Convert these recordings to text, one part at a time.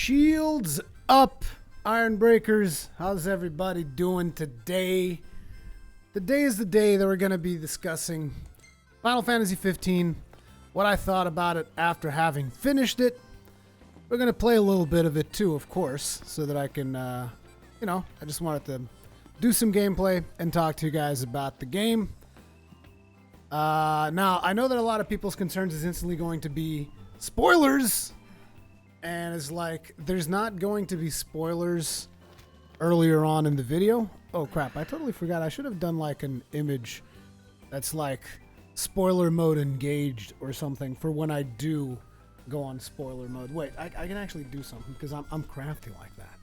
Shields up, Iron Breakers. How's everybody doing today? Today is the day that we're going to be discussing Final Fantasy 15, what I thought about it after having finished it. We're going to play a little bit of it too, of course, so that I can, I just wanted to do some gameplay and talk to you guys about the game. Now, I know that a lot of people's concerns is instantly going to be spoilers. And it's like, there's not going to be spoilers earlier on in the video. Oh crap, I totally forgot. I should have done like an image that's like spoiler mode engaged or something for when I do go on spoiler mode. Wait, I can actually do something because I'm crafty like that.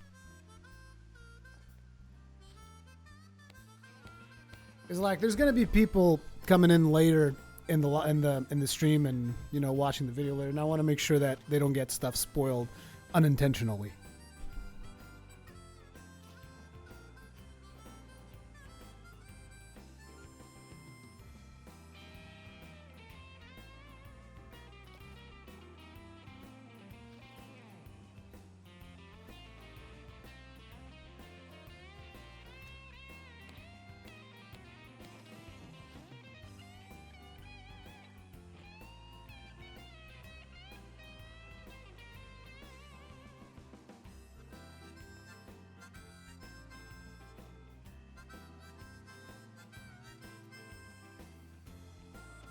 It's like there's gonna be people coming in later in the stream and watching the video later, and I want to make sure that they don't get stuff spoiled unintentionally.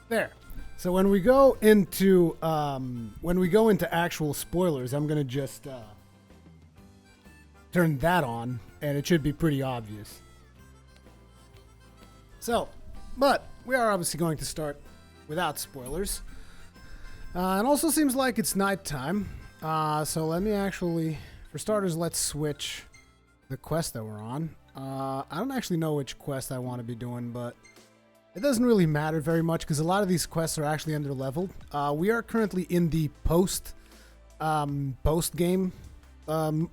There. So when we go into actual spoilers, I'm gonna just turn that on, and it should be pretty obvious. So, but we are obviously going to start without spoilers. It also seems like it's nighttime. So let me actually, for starters, let's switch the quest that we're on. I don't actually know which quest I want to be doing, but it doesn't really matter very much because a lot of these quests are actually under-leveled. We are currently in the post-game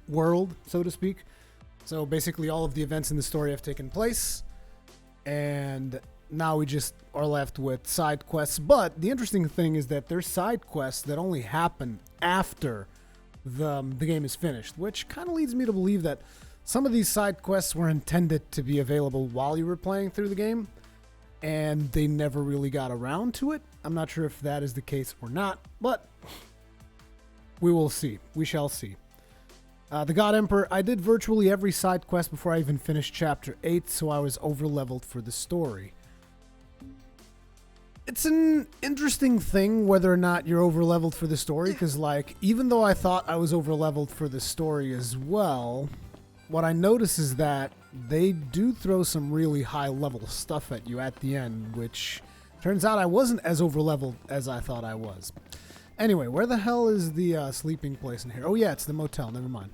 world, so to speak. So basically all of the events in the story have taken place, and now we just are left with side quests. But the interesting thing is that there's side quests that only happen after the game is finished, which kind of leads me to believe that some of these side quests were intended to be available while you were playing through the game, and they never really got around to it. I'm not sure if that is the case or not, but we will see. We shall see. The God Emperor, I did virtually every side quest before I even finished Chapter 8, so I was over-leveled for the story. It's an interesting thing whether or not you're over-leveled for the story, because, like, even though I thought I was over-leveled for the story as well, what I notice is that they do throw some really high-level stuff at you at the end, which turns out I wasn't as over-leveled as I thought I was. Anyway, where the hell is the sleeping place in here? Oh yeah, it's the motel. Never mind.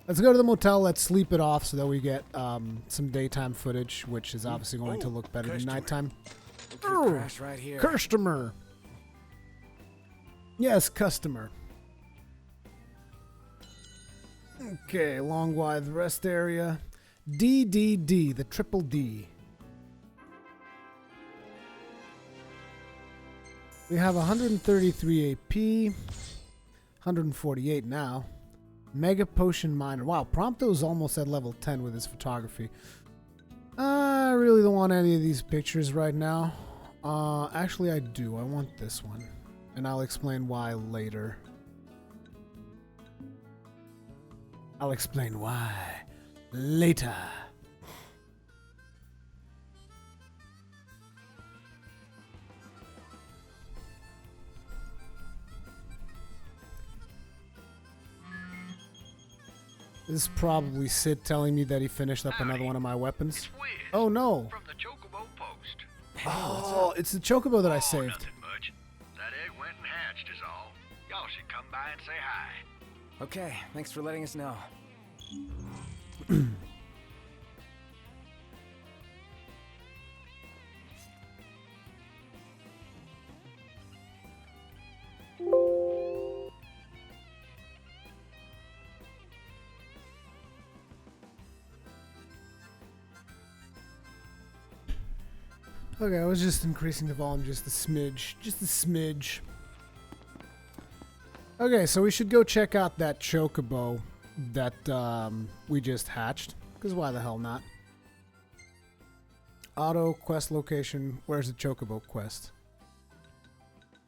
Let's go to the motel. Let's sleep it off so that we get some daytime footage, which is obviously going to look better than nighttime. Oh, right here. Customer. Yes, customer. Okay, long wide rest area. DDD, the triple D. We have 133 AP, 148 now. Mega Potion Miner. Wow, Prompto's almost at level 10 with his photography. I really don't want any of these pictures right now. Actually, I do. I want this one. And I'll explain why later. I'll explain why later. This is probably Sid telling me that he finished up another one of my weapons. Oh no! From the Chocobo Post. Oh, it's the Chocobo that I saved. Nothing much. That egg went and hatched is all. Y'all should come by and say hi. Okay, thanks for letting us know. Okay, I was just increasing the volume just a smidge. Just a smidge. Okay, so we should go check out that chocobo that we just hatched. Because why the hell not? Auto quest location. Where's the chocobo quest?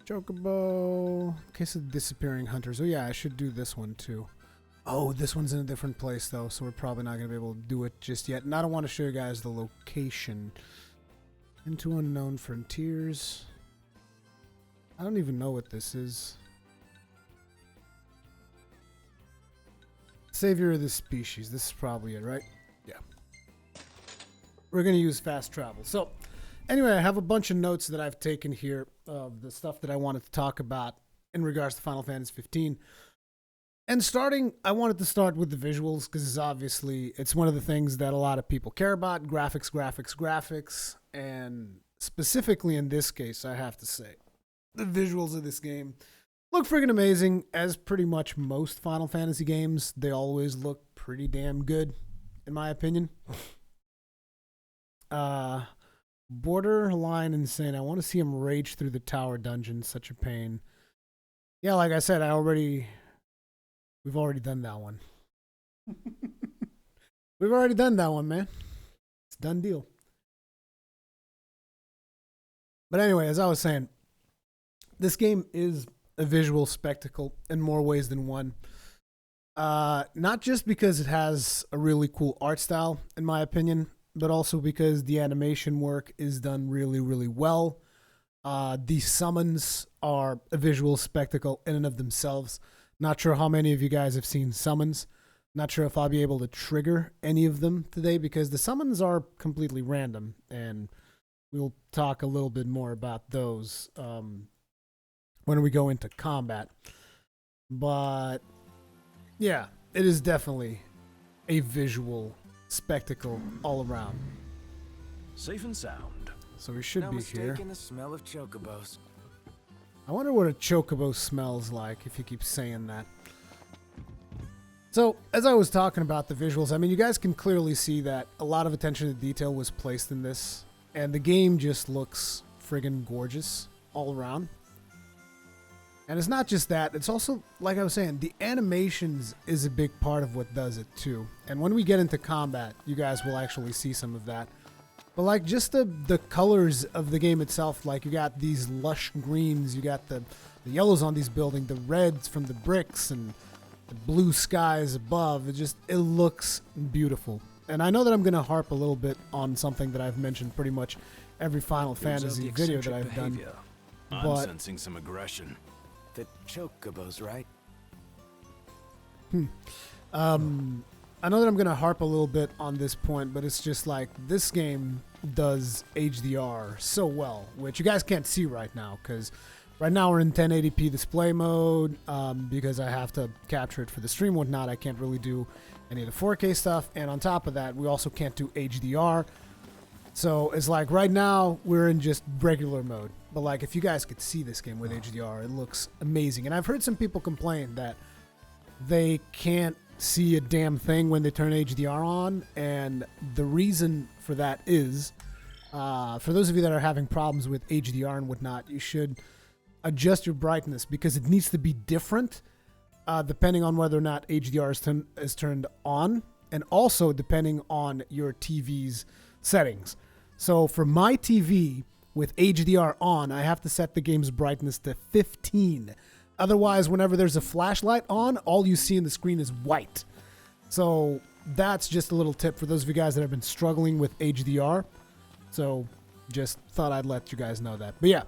Chocobo. Case of disappearing hunters. Oh yeah, I should do this one too. Oh, this one's in a different place though, so we're probably not going to be able to do it just yet. And I don't want to show you guys the location. Into unknown frontiers. I don't even know what this is. Savior of the species. This is probably it, right? Yeah. We're going to use fast travel. So, anyway, I have a bunch of notes that I've taken here of the stuff that I wanted to talk about in regards to Final Fantasy 15. And I wanted to start with the visuals because obviously it's one of the things that a lot of people care about. Graphics, graphics, graphics. And specifically in this case, I have to say, the visuals of this game look friggin' amazing. As pretty much most Final Fantasy games, they always look pretty damn good, in my opinion. Borderline insane. I want to see him rage through the tower dungeon. Such a pain. Yeah, like I said, we've already done that one. We've already done that one, man. It's a done deal. But anyway, as I was saying, this game is a visual spectacle in more ways than one. Not just because it has a really cool art style, in my opinion, but also because the animation work is done really, really well. The summons are a visual spectacle in and of themselves. Not sure how many of you guys have seen summons. Not sure if I'll be able to trigger any of them today because the summons are completely random, and we'll talk a little bit more about those when we go into combat. But yeah, it is definitely a visual spectacle all around. Safe and sound. So we should No be mistake here. in the smell of chocobos. I wonder what a chocobo smells like if you keep saying that. So, as I was talking about the visuals, I mean, you guys can clearly see that a lot of attention to detail was placed in this. And the game just looks friggin' gorgeous all around. And it's not just that, it's also, like I was saying, the animations is a big part of what does it too. And when we get into combat, you guys will actually see some of that. But like just the colors of the game itself, like you got these lush greens, you got the yellows on these buildings, the reds from the bricks, and the blue skies above. It looks beautiful. And I know that I'm going to harp a little bit on something that I've mentioned pretty much every Final Fantasy video that I've done. I'm sensing some aggression. The chocobos, right? I know that I'm going to harp a little bit on this point, but it's just like this game does HDR so well, which you guys can't see right now because right now we're in 1080p display mode because I have to capture it for the stream and whatnot. I can't really do any of the 4K stuff, and on top of that, we also can't do HDR. So it's like right now we're in just regular mode, but like if you guys could see this game with HDR, it looks amazing. And I've heard some people complain that they can't see a damn thing when they turn HDR on, and the reason for that is for those of you that are having problems with HDR and whatnot, you should adjust your brightness because it needs to be different depending on whether or not HDR is turned on, and also depending on your TV's settings. So for my TV with HDR on, I have to set the game's brightness to 15. Otherwise, whenever there's a flashlight on, all you see in the screen is white. So that's just a little tip for those of you guys that have been struggling with HDR. So just thought I'd let you guys know that. But yeah,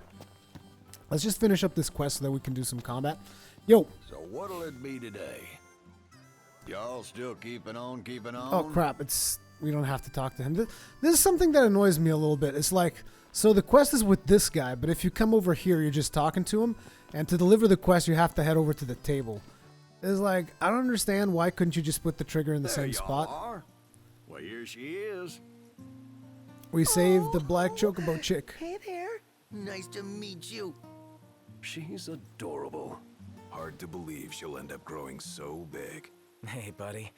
let's just finish up this quest so that we can do some combat. Yo. So what'll it be today? Y'all still keeping on? Oh, crap. We don't have to talk to him. This is something that annoys me a little bit. It's like, so the quest is with this guy, but if you come over here, you're just talking to him. And to deliver the quest, you have to head over to the table. It's like, I don't understand. Why couldn't you just put the trigger in the same spot? Are. Well, here she is. We saved the black chocobo chick. Hey there. Nice to meet you. She's adorable. Hard to believe she'll end up growing so big. Hey, buddy.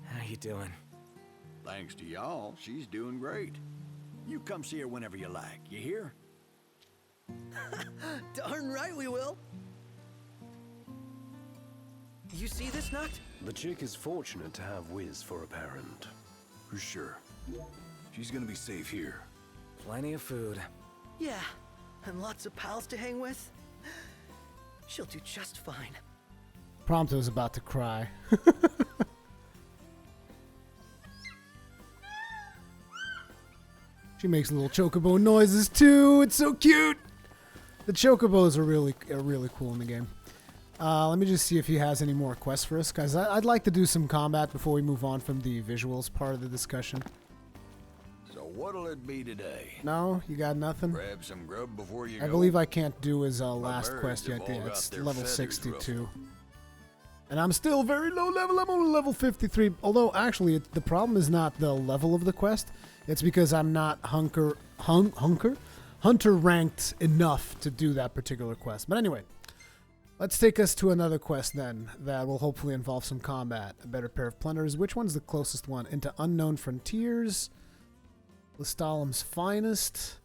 How you doing? Thanks to y'all, she's doing great. You come see her whenever you like, you hear? Darn right we will. You see this, Noct? The chick is fortunate to have Wiz for a parent. For sure. She's gonna be safe here. Plenty of food. Yeah, and lots of pals to hang with. She'll do just fine. Prompto's about to cry. She makes little chocobo noises too. It's so cute. The chocobos are really cool in the game. Let me just see if he has any more quests for us, guys. I'd like to do some combat before we move on from the visuals part of the discussion. So what'll it be today? No, you got nothing. Grab some grub before you go. I believe I can't do his last birds quest have yet. all Yeah, got it's their level feathers 62. ruffled. And I'm still very low level. I'm only level 53. Although, actually, the problem is not the level of the quest. It's because I'm not hunter ranked enough to do that particular quest. But anyway, let's take us to another quest then that will hopefully involve some combat. A better pair of plunders. Which one's the closest one? Into Unknown Frontiers. Listalem's Finest.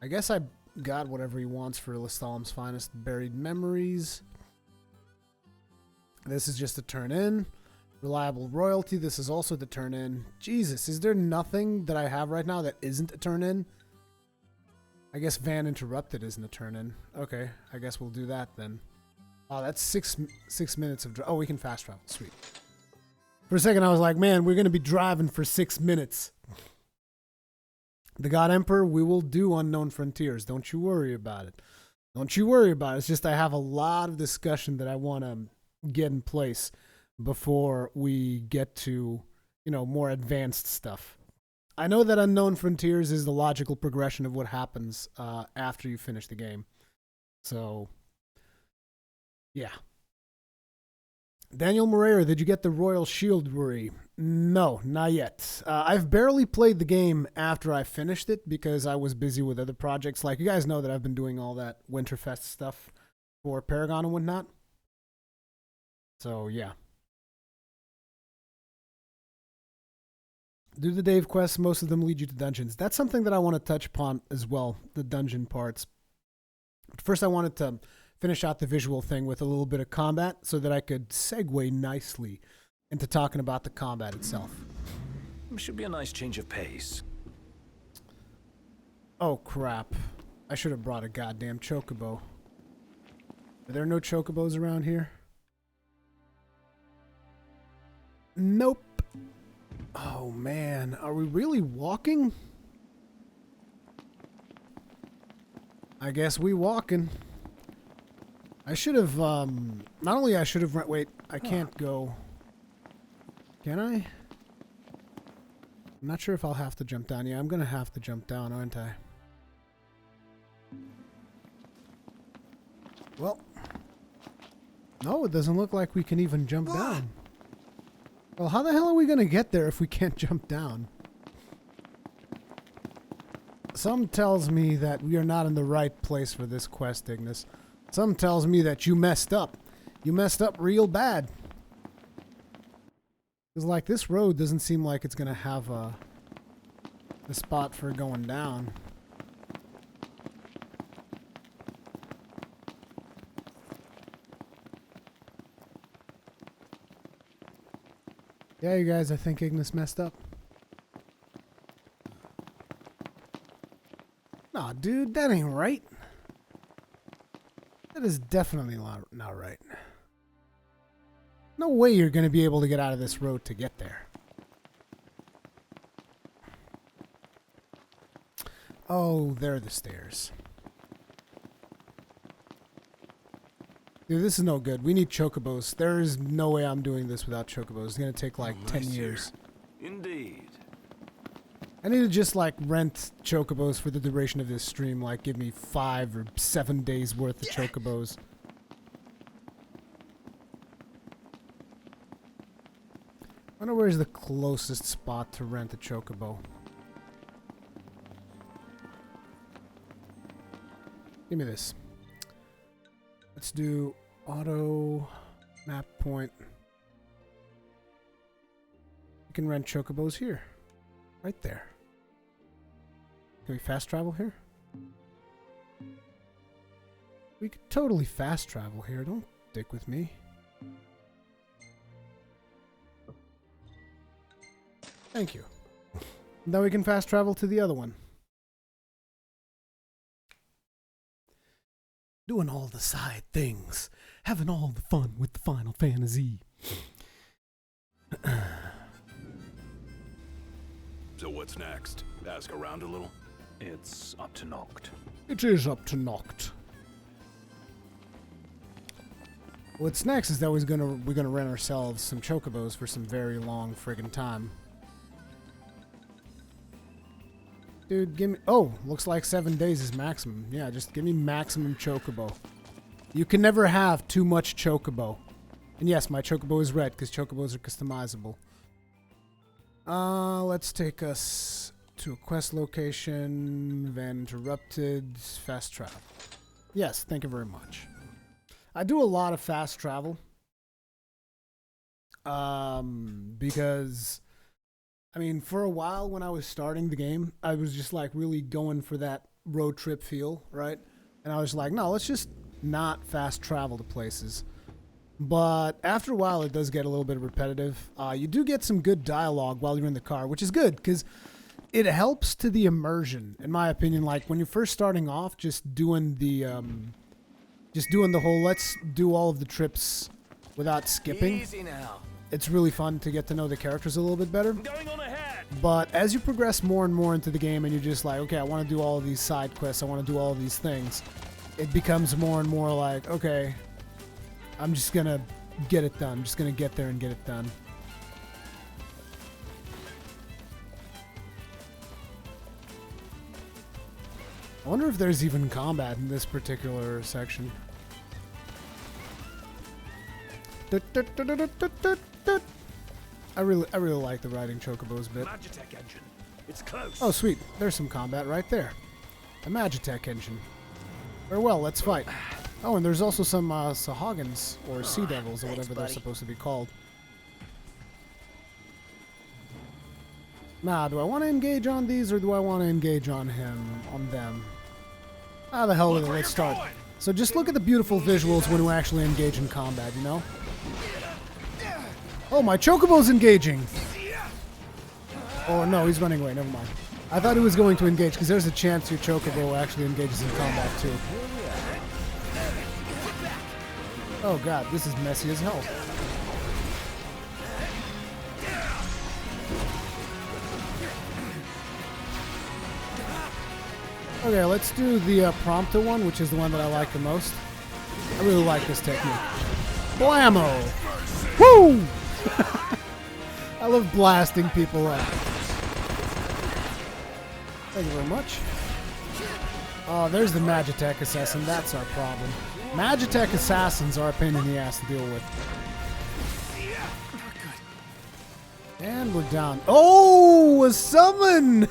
I guess I got whatever he wants for Listalem's Finest. Buried Memories. This is just a turn in. Reliable Royalty. This is also the turn in. Jesus, is there nothing that I have right now that isn't a turn in? I guess Van Interrupted isn't a turn in. Okay, I guess we'll do that then. Oh, that's six minutes of oh, we can fast travel. Sweet. For a second, I was like, man, we're going to be driving for 6 minutes. The God Emperor, we will do Unknown Frontiers. Don't you worry about it. Don't you worry about it. It's just I have a lot of discussion that I want to get in place before we get to, more advanced stuff. I know that Unknown Frontiers is the logical progression of what happens after you finish the game. So, yeah. Daniel Moreira, did you get the Royal Shieldry? No, not yet. I've barely played the game after I finished it because I was busy with other projects. Like, you guys know that I've been doing all that Winterfest stuff for Paragon and whatnot. So, yeah. Do the Dave quests, most of them lead you to dungeons. That's something that I want to touch upon as well, the dungeon parts. First, I wanted to finish out the visual thing with a little bit of combat so that I could segue nicely into talking about the combat itself. Should be a nice change of pace. Oh, crap. I should have brought a goddamn chocobo. Are there no chocobos around here? Nope. Oh, man. Are we really walking? I guess we walking. I should have, not only I should have, wait, I can't go. Can I? I'm not sure if I'll have to jump down. Yeah, I'm going to have to jump down, aren't I? Well, no, it doesn't look like we can even jump down. Well, how the hell are we going to get there if we can't jump down? Some tells me that we are not in the right place for this quest, Ignis. Some tells me that you messed up. You messed up real bad. Because, like, this road doesn't seem like it's going to have a spot for going down. Yeah, you guys, I think Ignis messed up. Nah, dude, that ain't right. That is definitely not right. No way you're going to be able to get out of this road to get there. Oh, there are the stairs. Dude, this is no good. We need chocobos. There is no way I'm doing this without chocobos. It's going to take like 10 years. Indeed. I need to just like rent chocobos for the duration of this stream. Like give me 5 or 7 days worth of chocobos. I wonder where's the closest spot to rent a chocobo. Give me this. Let's do auto map point. You can rent chocobos here. Right there. Can we fast travel here? We could totally fast travel here. Don't dick with me. Thank you. Then we can fast travel to the other one. Doing all the side things. Having all the fun with the Final Fantasy. So what's next? Ask around a little? It's up to Noct. It is up to Noct. What's next is that we're gonna rent ourselves some chocobos for some very long friggin' time. Dude, give me... Oh, looks like 7 days is maximum. Yeah, just give me maximum chocobo. You can never have too much chocobo. And yes, my chocobo is red, because chocobos are customizable. Let's take us to a quest location. Van interrupted. Fast travel. Yes, thank you very much. I do a lot of fast travel. Because... I mean, for a while when I was starting the game, I was just like really going for that road trip feel, right? And I was like, no, let's just not fast travel to places. But after a while, it does get a little bit repetitive. You do get some good dialogue while you're in the car, which is good because it helps to the immersion, in my opinion. Like when you're first starting off, just doing the whole let's do all of the trips without skipping. Easy now. It's really fun to get to know the characters a little bit better. Going on ahead. But as you progress more and more into the game and you're just like, okay, I want to do all of these side quests, I want to do all of these things, it becomes more and more like, okay, I'm just going to get it done. I'm just going to get there and get it done. I wonder if there's even combat in this particular section. I really like the riding chocobos bit. Magitech engine. It's close. Oh, sweet. There's some combat right there. A Magitech engine. Very well, let's fight. Oh, and there's also some Sahagins, or Sea Devils, or whatever they're supposed to be called. Nah, do I want to engage on these, or do I want to engage on him, on them? Ah, the hell with it, let's start. So just look at the beautiful visuals when we actually engage in combat, you know? Oh, my chocobo's engaging! Oh, no, he's running away, never mind. I thought he was going to engage, because there's a chance your chocobo actually engages in combat, too. Oh god, this is messy as hell. Okay, let's do the Prompto one, which is the one that I like the most. I really like this technique. Blammo! Woo! I love blasting people up. Thank you very much. Oh, there's the Magitech Assassin. That's our problem. Magitech Assassins are a pain in the ass to deal with. And we're down. Oh, a summon!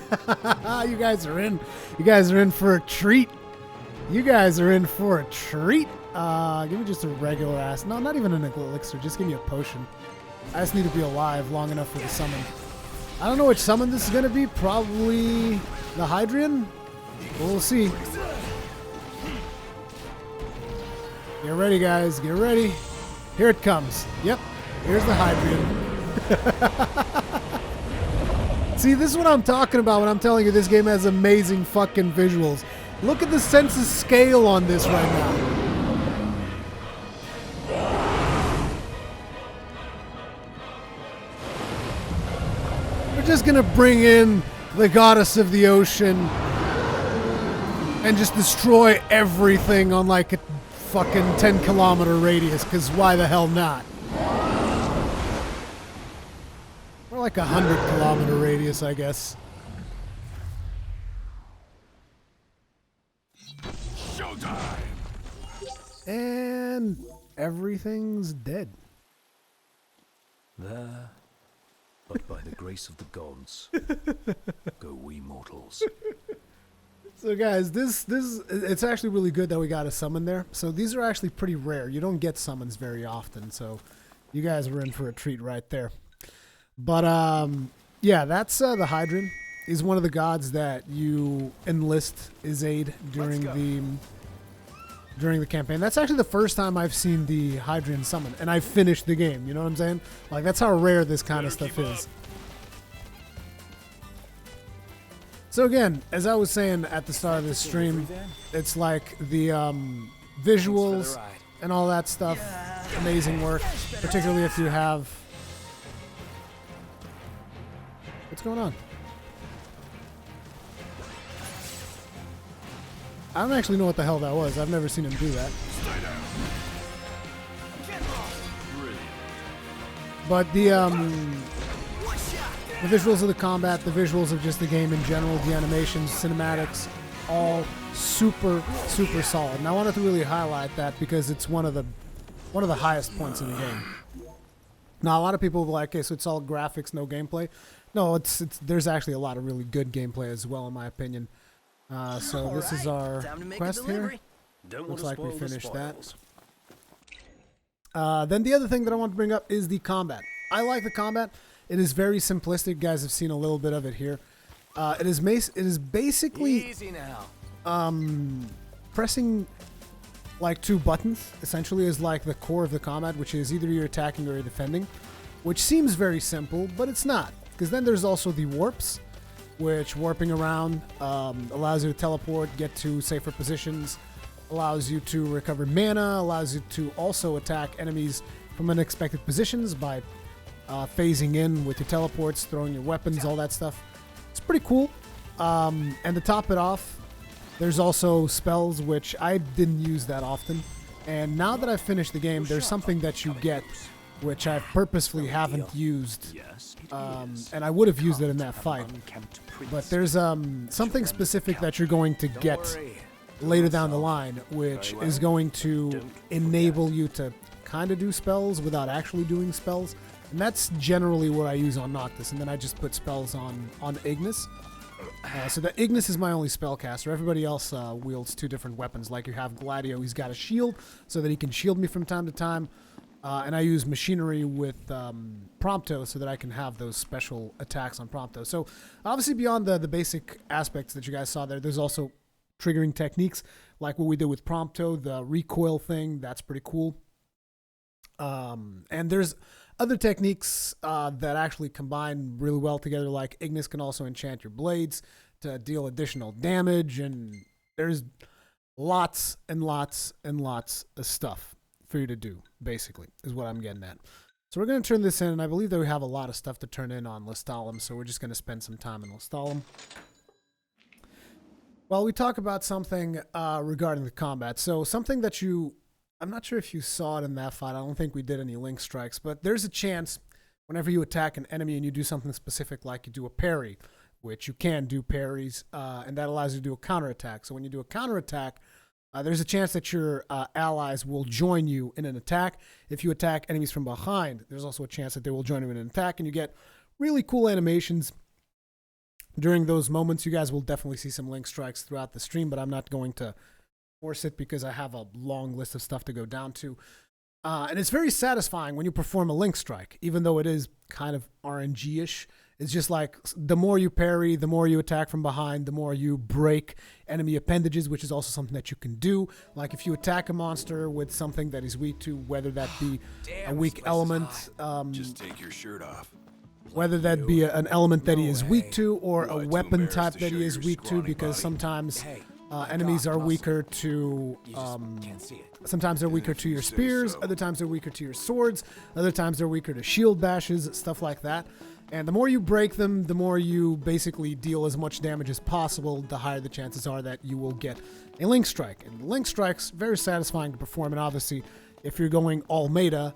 You guys are in. You guys are in for a treat. You guys are in for a treat. Give me just a regular ass. No, not even an elixir. Just give me a potion. I just need to be alive long enough for the summon. I don't know which summon this is going to be. Probably the Hydrian? We'll see. Get ready, guys. Get ready. Here it comes. Yep. Here's the Hydrian. See, this is what I'm talking about when I'm telling you this game has amazing fucking visuals. Look at the sense of scale on this right now. We're just gonna bring in the goddess of the ocean and just destroy everything on like a fucking 10-kilometer radius, because why the hell not? Or like a 100-kilometer radius, I guess. Showtime! And everything's dead. There, but by the grace of the gods, go we mortals. So guys, this it's actually really good that we got a summon there. So these are actually pretty rare. You don't get summons very often, so you guys were in for a treat right there. But yeah, that's the Hydrian. He's one of the gods that you enlist his aid during the campaign. That's actually the first time I've seen the Hydrian summon, and I finished the game. You know what I'm saying? Like, that's how rare this kind of stuff is. So again, as I was saying at the start of this stream, it's like the visuals ride. and all that stuff, amazing work, particularly if you have... What's going on? I don't actually know what the hell that was. I've never seen him do that. But the visuals of the combat, the visuals of just the game in general, the animations, cinematics, all super, super solid. And I wanted to really highlight that because it's one of the highest points in the game. Now, a lot of people will be like, okay, so it's all graphics, no gameplay. No, there's actually a lot of really good gameplay as well, in my opinion. So this is our quest here. Looks like we finished that. Then the other thing that I want to bring up is the combat. I like the combat. It is very simplistic. You guys have seen a little bit of it here. It is basically Easy now. pressing like 2 buttons. Essentially, is like the core of the combat, which is either you're attacking or you're defending, which seems very simple, but it's not. Because then there's also the warps, which warping around allows you to teleport, get to safer positions, allows you to recover mana, allows you to also attack enemies from unexpected positions by phasing in with your teleports, throwing your weapons, all that stuff. It's pretty cool. And to top it off, there's also spells, which I didn't use that often. And now that I've finished the game, there's something that you get, which I purposefully haven't used. And I would have used it in that fight. But there's something specific that you're going to get later down the line, which is going to enable you to kind of do spells without actually doing spells. And that's generally what I use on Noctis. And then I just put spells on Ignis. So the Ignis is my only spellcaster. Everybody else wields 2 different weapons. Like you have Gladio, he's got a shield so that he can shield me from time to time. And I use machinery with Prompto so that I can have those special attacks on Prompto. So obviously beyond the basic aspects that you guys saw there, there's also triggering techniques like what we did with Prompto, the recoil thing. That's pretty cool. And there's other techniques that actually combine really well together, like Ignis can also enchant your blades to deal additional damage, and there's lots and lots and lots of stuff for you to do, basically, is what I'm getting at. So we're going to turn this in, and I believe that we have a lot of stuff to turn in on Lestalem, so we're just going to spend some time in Lestalem. Well, we talk about something regarding the combat. So something that I'm not sure if you saw it in that fight. I don't think we did any link strikes, but there's a chance whenever you attack an enemy and you do something specific, like you do a parry, which you can do parries, and that allows you to do a counterattack. So when you do a counterattack, there's a chance that your allies will join you in an attack. If you attack enemies from behind, there's also a chance that they will join you in an attack, and you get really cool animations during those moments. You guys will definitely see some link strikes throughout the stream, but I'm not going to force it because I have a long list of stuff to go down to. And it's very satisfying when you perform a link strike, even though it is kind of RNG-ish. It's just like the more you parry, the more you attack from behind, the more you break enemy appendages, which is also something that you can do. Like if you attack a monster with something that he's weak to, whether that be a weak element, Just take your shirt off. whether that be an element that he is weak to or a weapon type that he is weak to, because sometimes enemies are weaker to sometimes they're weaker to your spears, other times they're weaker to your swords, other times they're weaker to shield bashes, stuff like that. And the more you break them, the more you basically deal as much damage as possible, the higher the chances are that you will get a link strike. And the link strike's very satisfying to perform, and obviously if you're going all meta,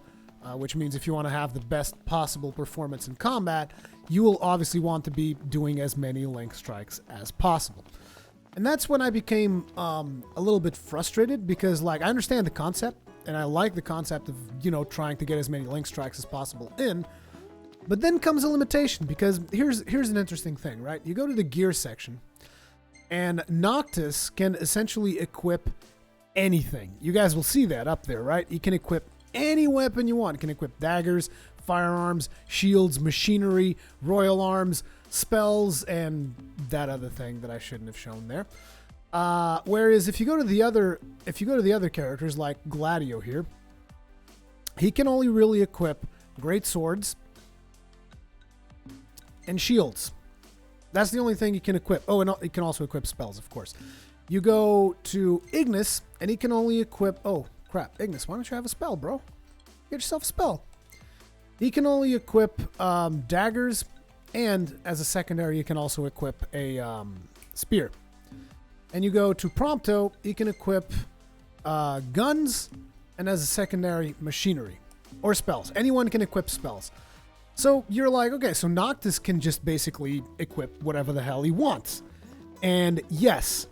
which means if you want to have the best possible performance in combat, you will obviously want to be doing as many link strikes as possible. And that's when I became a little bit frustrated, because like I understand the concept and I like the concept of, you know, trying to get as many link strikes as possible in, but then comes a limitation, because here's an interesting thing, right? You go to the gear section and Noctis can essentially equip anything. You guys will see that up there, right? You can equip any weapon you want. You can equip daggers, firearms, shields, machinery, royal arms, spells, and that other thing that I shouldn't have shown there. Whereas if you go to the other characters like Gladio here, he can only really equip great swords and shields. That's the only thing you can equip. Oh, and he can also equip spells, of course. You go to Ignis, and he can only equip... Oh, crap. Ignis, why don't you have a spell, bro? Get yourself a spell. He can only equip daggers, and as a secondary, you can also equip a spear. And you go to Prompto, he can equip guns, and as a secondary, machinery. Or spells. Anyone can equip spells. So you're like, okay, so Noctis can just basically equip whatever the hell he wants. And yes,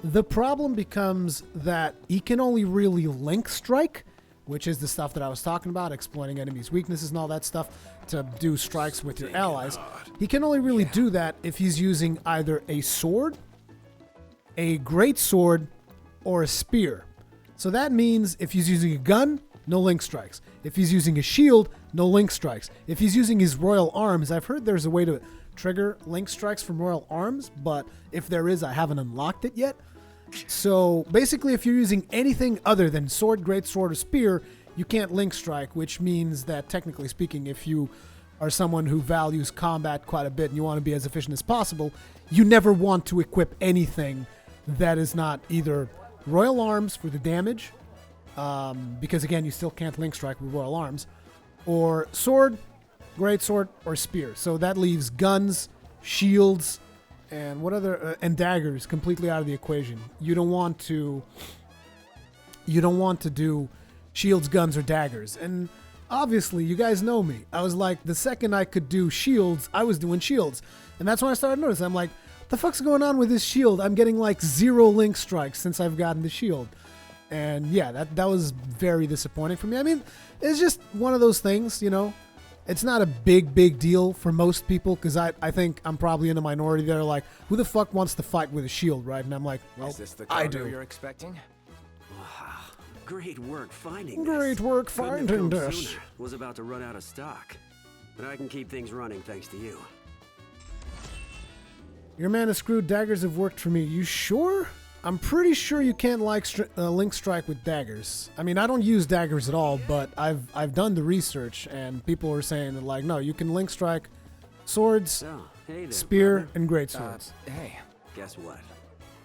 the problem becomes that he can only really link strike, which is the stuff that I was talking about, exploiting enemies' weaknesses and all that stuff to do strikes with your allies. He can only really do that if he's using either a sword, a great sword, or a spear. So that means if he's using a gun, no link strikes. If he's using a shield, no link strikes. If he's using his royal arms, I've heard there's a way to trigger link strikes from royal arms, but if there is, I haven't unlocked it yet. So basically, if you're using anything other than sword, great sword, or spear, you can't link strike, which means that technically speaking, if you are someone who values combat quite a bit and you want to be as efficient as possible, you never want to equip anything that is not either royal arms for the damage, because again, you still can't link strike with royal arms, or sword, great sword, or spear. So that leaves guns, shields, and what other and daggers completely out of the equation. You don't want to do shields, guns, or daggers. And obviously, you guys know me. I was like, the second I could do shields, I was doing shields, and that's when I started noticing. I'm like, what the fuck's going on with this shield? I'm getting like 0 link strikes since I've gotten the shield. And yeah, that was very disappointing for me. I mean, it's just one of those things, you know. It's not a big deal for most people, because I think I'm probably in the minority that are like, who the fuck wants to fight with a shield, right? And I'm like, well, Is this the I cargo do. you're expecting? Wow. Great work finding Great this. work Couldn't have finding come this. sooner. Was about to run out of stock. But I can keep things running thanks to you. Your man is screwed. Daggers have worked for me. You sure? I'm pretty sure you can't link strike with daggers. I mean, I don't use daggers at all, but I've done the research, and people are saying that, like, no, you can link strike swords, So, hey there, spear, brother. and great swords. Hey, Guess what?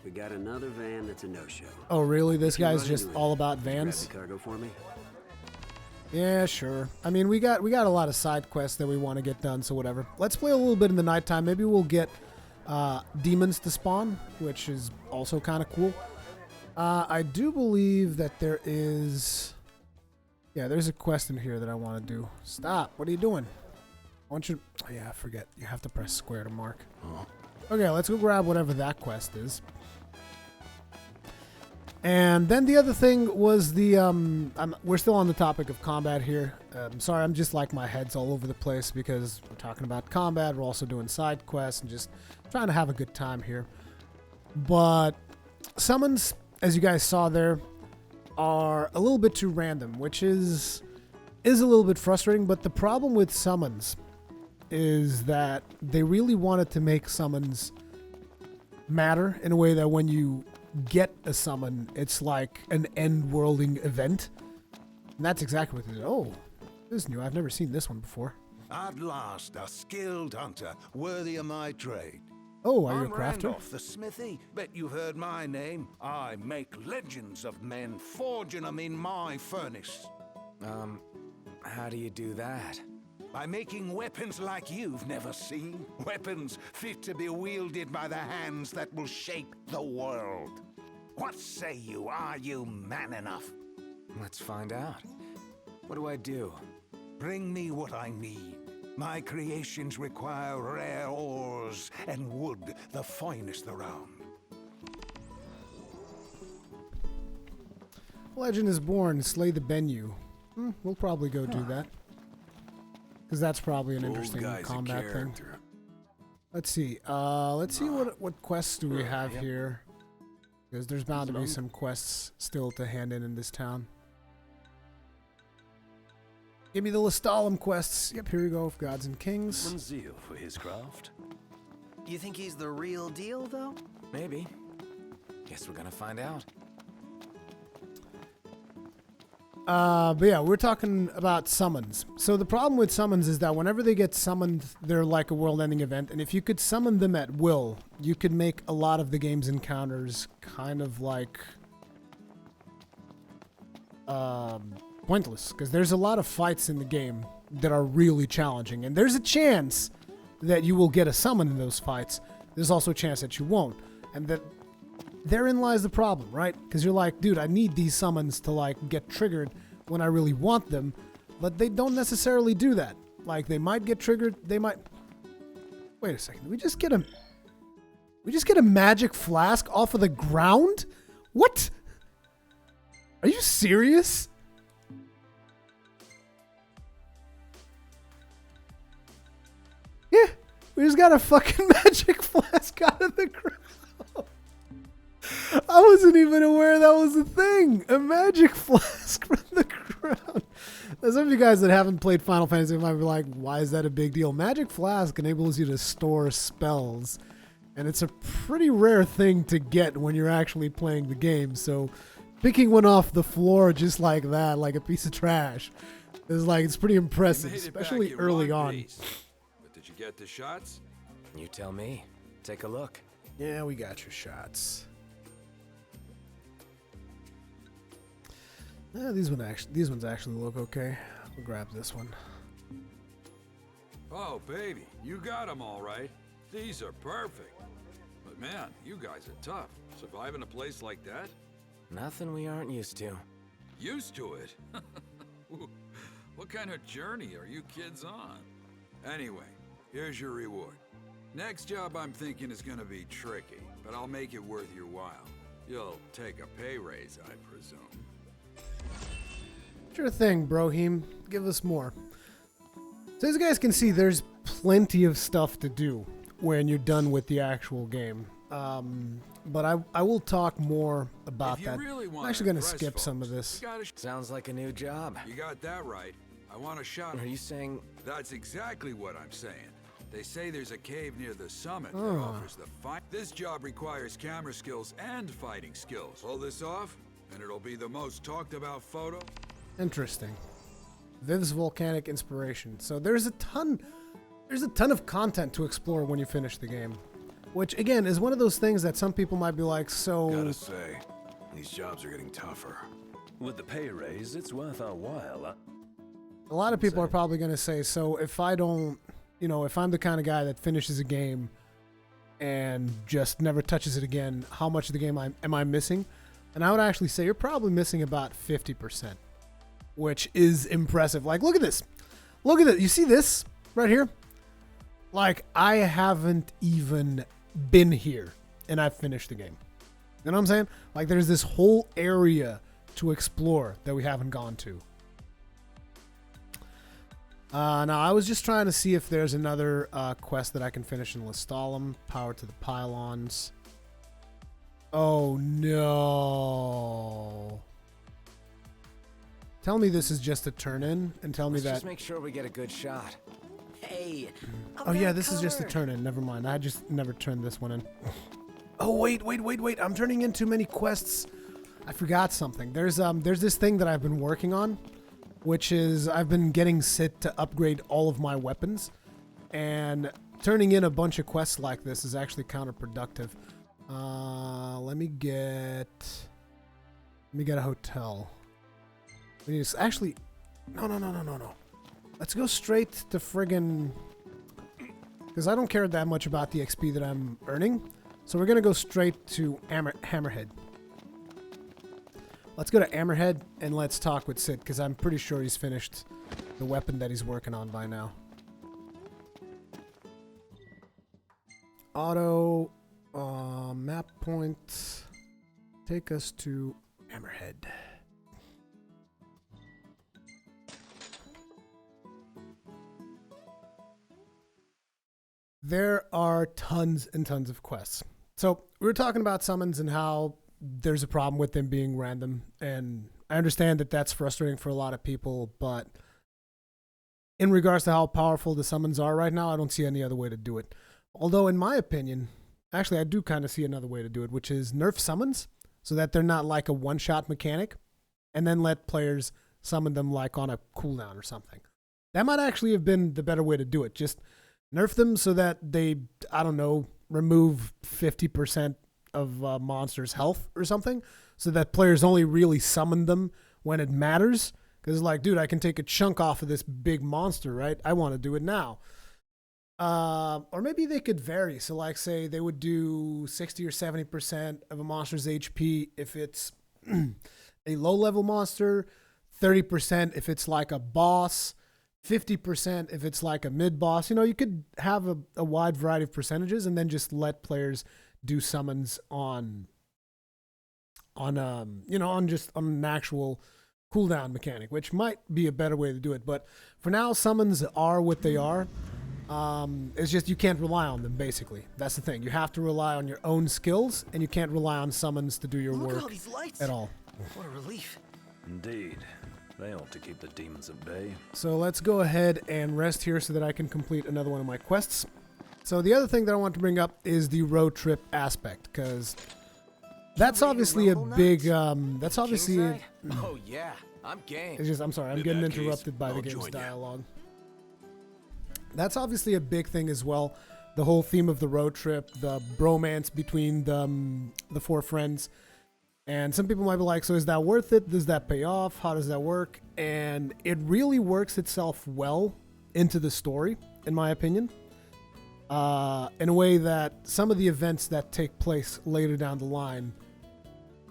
We got another van that's a no-show. Oh, really? This If you guy's run just into it, all about could you grab vans? the cargo for me? Yeah, sure. I mean, we got a lot of side quests that we want to get done, so whatever. Let's play a little bit in the nighttime. Maybe we'll get demons to spawn, which is also kind of cool. I do believe that there is... Yeah, there's a quest in here that I want to do. Stop. What are you doing? I want you... Oh, yeah, I forget. You have to press square to mark. Okay, let's go grab whatever that quest is. And then the other thing was the... we're still on the topic of combat here. Sorry, I'm just like my head's all over the place because we're talking about combat. We're also doing side quests and just trying to have a good time here. But summons, as you guys saw there, are a little bit too random, which is a little bit frustrating. But the problem with summons is that they really wanted to make summons matter in a way that when you get a summon, it's like an end-worlding event. And that's exactly what it is. Oh, this is new. I've never seen this one before. At last, a skilled hunter, worthy of my trade. Oh, are you a I'm crafter? Randolph the smithy. Bet you've heard my name. I make legends of men, forging them in my furnace. how do you do that? By making weapons like you've never seen. Weapons fit to be wielded by the hands that will shape the world. What say you? Are you man enough? Let's find out. What do I do? Bring me what I need. My creations require rare ores and wood, the finest around. Legend is born. Slay the Bennu. We'll probably go do that. Because that's probably an interesting Old guy's a combat thing. character. Let's see. What quests do we have here? Because there's bound to be some quests still to hand in this town. Give me the Lestalem quests. Yep, here we go. Of Gods and Kings. Some zeal for his craft. You think he's the real deal, though? Maybe. Guess we're gonna find out. But yeah, we're talking about summons. So the problem with summons is that whenever they get summoned, they're like a world-ending event. And if you could summon them at will, you could make a lot of the game's encounters kind of like pointless. Because there's a lot of fights in the game that are really challenging. And there's a chance that you will get a summon in those fights. There's also a chance that you won't. And that therein lies the problem, right? Because you're like, dude, I need these summons to like get triggered when I really want them, but they don't necessarily do that. Like they might get triggered, they might. Wait a second, we just get a magic flask off of the ground? What? Are you serious? Yeah, we just got a fucking magic flask out of the ground. I wasn't even aware that was a thing. A magic flask from the ground. Now, some of you guys that haven't played Final Fantasy might be like, why is that a big deal? Magic flask enables you to store spells. And it's a pretty rare thing to get when you're actually playing the game. So picking one off the floor just like that, like a piece of trash, is like, it's pretty impressive, especially early on. But did you get the shots? You tell me. Take a look. Yeah, we got your shots. Yeah, these ones actually look okay. We'll grab this one. Oh, baby, you got them all right. These are perfect. But man, you guys are tough. Surviving a place like that? Nothing we aren't used to. Used to it? What kind of journey are you kids on? Anyway, here's your reward. Next job I'm thinking is gonna be tricky, but I'll make it worth your while. You'll take a pay raise, I presume. Sure thing, Brohim. Give us more. So as you guys can see, there's plenty of stuff to do when you're done with the actual game. But I will talk more about that. Really I'm actually going to skip some of this. Sounds like a new job. You got that right. I want a shot. Are you saying... That's exactly what I'm saying. They say there's a cave near the summit that offers the fight. This job requires camera skills and fighting skills. Pull this off, and it'll be the most talked about photo. Interesting. Viv's volcanic inspiration. So there's a ton of content to explore when you finish the game, which again is one of those things that some people might be like, so Gotta say, these jobs are getting tougher. With the pay raise, it's worth our while. A lot of people are probably going to say, so if I don't, if I'm the kind of guy that finishes a game and just never touches it again, how much of the game am I missing? And I would actually say you're probably missing about 50%. Which is impressive. Like, look at this. Look at it. You see this right here? Like, I haven't even been here, and I've finished the game. You know what I'm saying? Like, there's this whole area to explore that we haven't gone to. Now, I was just trying to see if there's another quest that I can finish in Lestalem. Power to the pylons. Oh, no. Tell me this is just a turn-in, and tell me that... Just make sure we get a good shot. Hey. Oh yeah, this is just a turn-in. Never mind. I just never turned this one in. Oh wait. I'm turning in too many quests. I forgot something. There's this thing that I've been working on, which is I've been getting Sid to upgrade all of my weapons, and turning in a bunch of quests like this is actually counterproductive. Let me get a hotel. We need to actually, no. Let's go straight to friggin', because I don't care that much about the XP that I'm earning. So we're gonna go straight to Hammerhead. Let's go to Hammerhead and let's talk with Sid, because I'm pretty sure he's finished the weapon that he's working on by now. Auto, map point, take us to Hammerhead. There are tons and tons of quests. So we were talking about summons and how there's a problem with them being random. And I understand that that's frustrating for a lot of people, but in regards to how powerful the summons are right now, I don't see any other way to do it. Although in my opinion, actually I do kind of see another way to do it, which is nerf summons so that they're not like a one-shot mechanic, and then let players summon them like on a cooldown or something. That might actually have been the better way to do it. Just nerf them so that they, I don't know, remove 50% of monsters' health or something, so that players only really summon them when it matters. Because like, dude, I can take a chunk off of this big monster, right? I want to do it now. Or maybe they could vary. So like, say they would do 60 or 70% of a monster's HP if it's a low-level monster, 30% if it's like a boss, 50% if it's like a mid-boss. You know, you could have a wide variety of percentages and then just let players do summons on an actual cooldown mechanic, which might be a better way to do it. But for now, summons are what they are. It's just you can't rely on them, basically. That's the thing. You have to rely on your own skills, and you can't rely on summons to do your Look work at all these lights. at all. What a relief. Indeed. They ought to keep the demons at bay. So let's go ahead and rest here so that I can complete another one of my quests. So the other thing that I want to bring up is the road trip aspect, because that's obviously a big, that's obviously, Oh yeah, I'm game. it's just, I'm sorry, I'm In getting that case, interrupted by the I'll game's join ya. dialogue. That's obviously a big thing as well. The whole theme of the road trip, the bromance between the four friends. And some people might be like, so is that worth it? Does that pay off? How does that work? And it really works itself well into the story, in my opinion. In a way that some of the events that take place later down the line.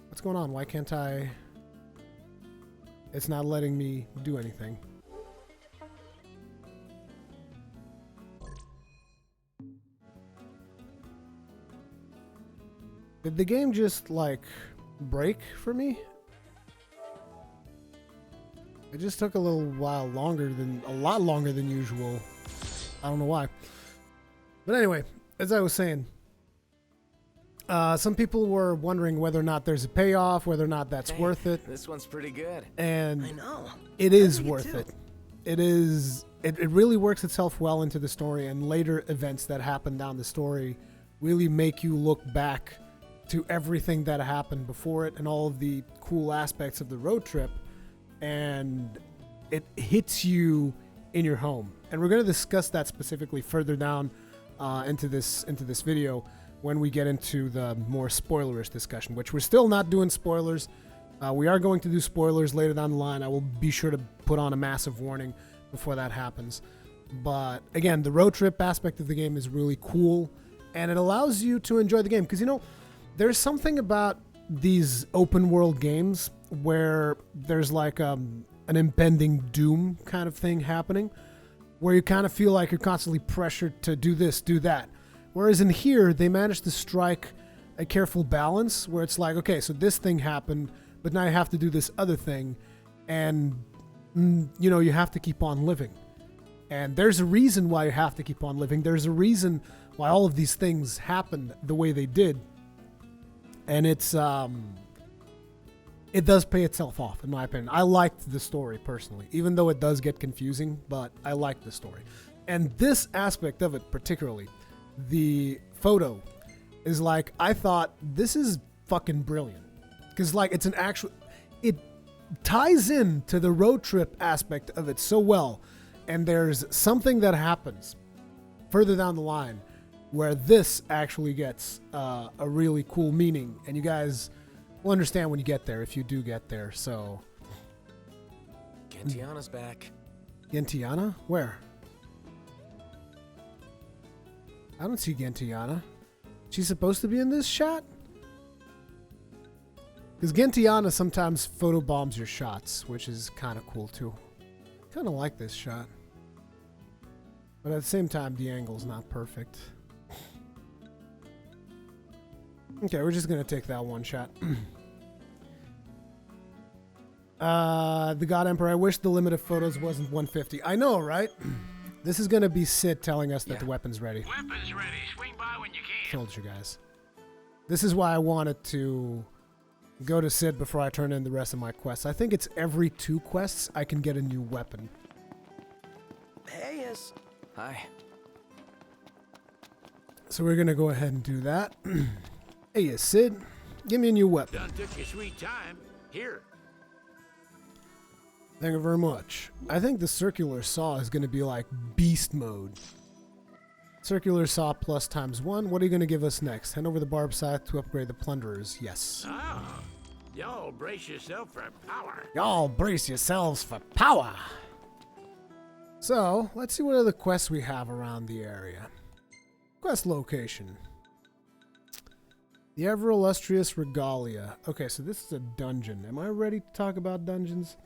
What's going on? Why can't I? It's not letting me do anything. Did the game just like break for me? It just took a lot longer than usual. I don't know why. But anyway, as I was saying, some people were wondering whether or not there's a payoff, whether or not that's worth it. This one's pretty good. And I know. it is think it worth too. it. It is. It really works itself well into the story, and later events that happen down the story really make you look back to everything that happened before it and all of the cool aspects of the road trip, and it hits you in your home. And we're going to discuss that specifically further down into this video when we get into the more spoilerish discussion, which we're still not doing spoilers. We are going to do spoilers later down the line. I will be sure to put on a massive warning before that happens. But again, the road trip aspect of the game is really cool, and it allows you to enjoy the game. Because, you know, there's something about these open world games where there's like an impending doom kind of thing happening, where you kind of feel like you're constantly pressured to do this, do that. Whereas in here, they managed to strike a careful balance where it's like, okay, so this thing happened, but now you have to do this other thing, and you know, you have to keep on living. And there's a reason why you have to keep on living. There's a reason why all of these things happened the way they did. And it does pay itself off, in my opinion. I liked the story personally, even though it does get confusing, but I liked the story. And this aspect of it particularly, the photo, is like, I thought, this is fucking brilliant. Because like, it's an actual, it ties in to the road trip aspect of it so well. And there's something that happens further down the line where this actually gets a really cool meaning, and you guys will understand when you get there, if you do get there. So Gentiana's back. Gentiana? Where? I don't see Gentiana. She's supposed to be in this shot? Because Gentiana sometimes photobombs your shots, which is kind of cool too. Kind of like this shot. But at the same time, the angle's not perfect. Okay, we're just going to take that one shot. The God Emperor, I wish the limit of photos wasn't 150. I know, right? This is going to be Sid telling us that the weapon's ready. Weapon's ready. Swing by when you can. Told you guys. This is why I wanted to go to Sid before I turn in the rest of my quests. I think it's every 2 quests I can get a new weapon. Hey, yes. Hi. So we're going to go ahead and do that. Hey, Sid, give me a new weapon. Done took your sweet time. Here. Thank you very much. I think the circular saw is going to be like beast mode. Circular saw plus ×1. What are you going to give us next? Hand over the barbed scythe to upgrade the plunderers. Yes. Ah, y'all brace yourself for power. Y'all brace yourselves for power. So, let's see what other quests we have around the area. Quest location. The ever illustrious Regalia. Okay, so this is a dungeon. Am I ready to talk about dungeons?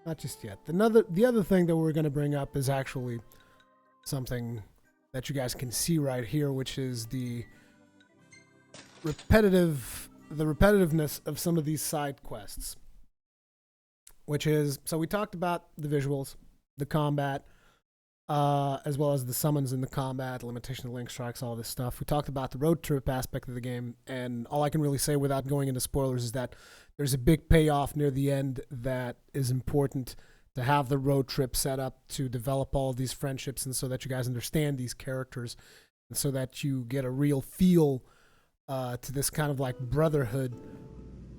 Not just yet. The other thing that we're going to bring up is actually something that you guys can see right here, which is the repetitiveness of some of these side quests. Which is, so we talked about the visuals, the combat, as well as the summons in the combat, the limitation of link strikes, all this stuff. We talked about the road trip aspect of the game, and all I can really say without going into spoilers is that there's a big payoff near the end that is important to have the road trip set up to develop all of these friendships, and so that you guys understand these characters, and so that you get a real feel to this kind of like brotherhood.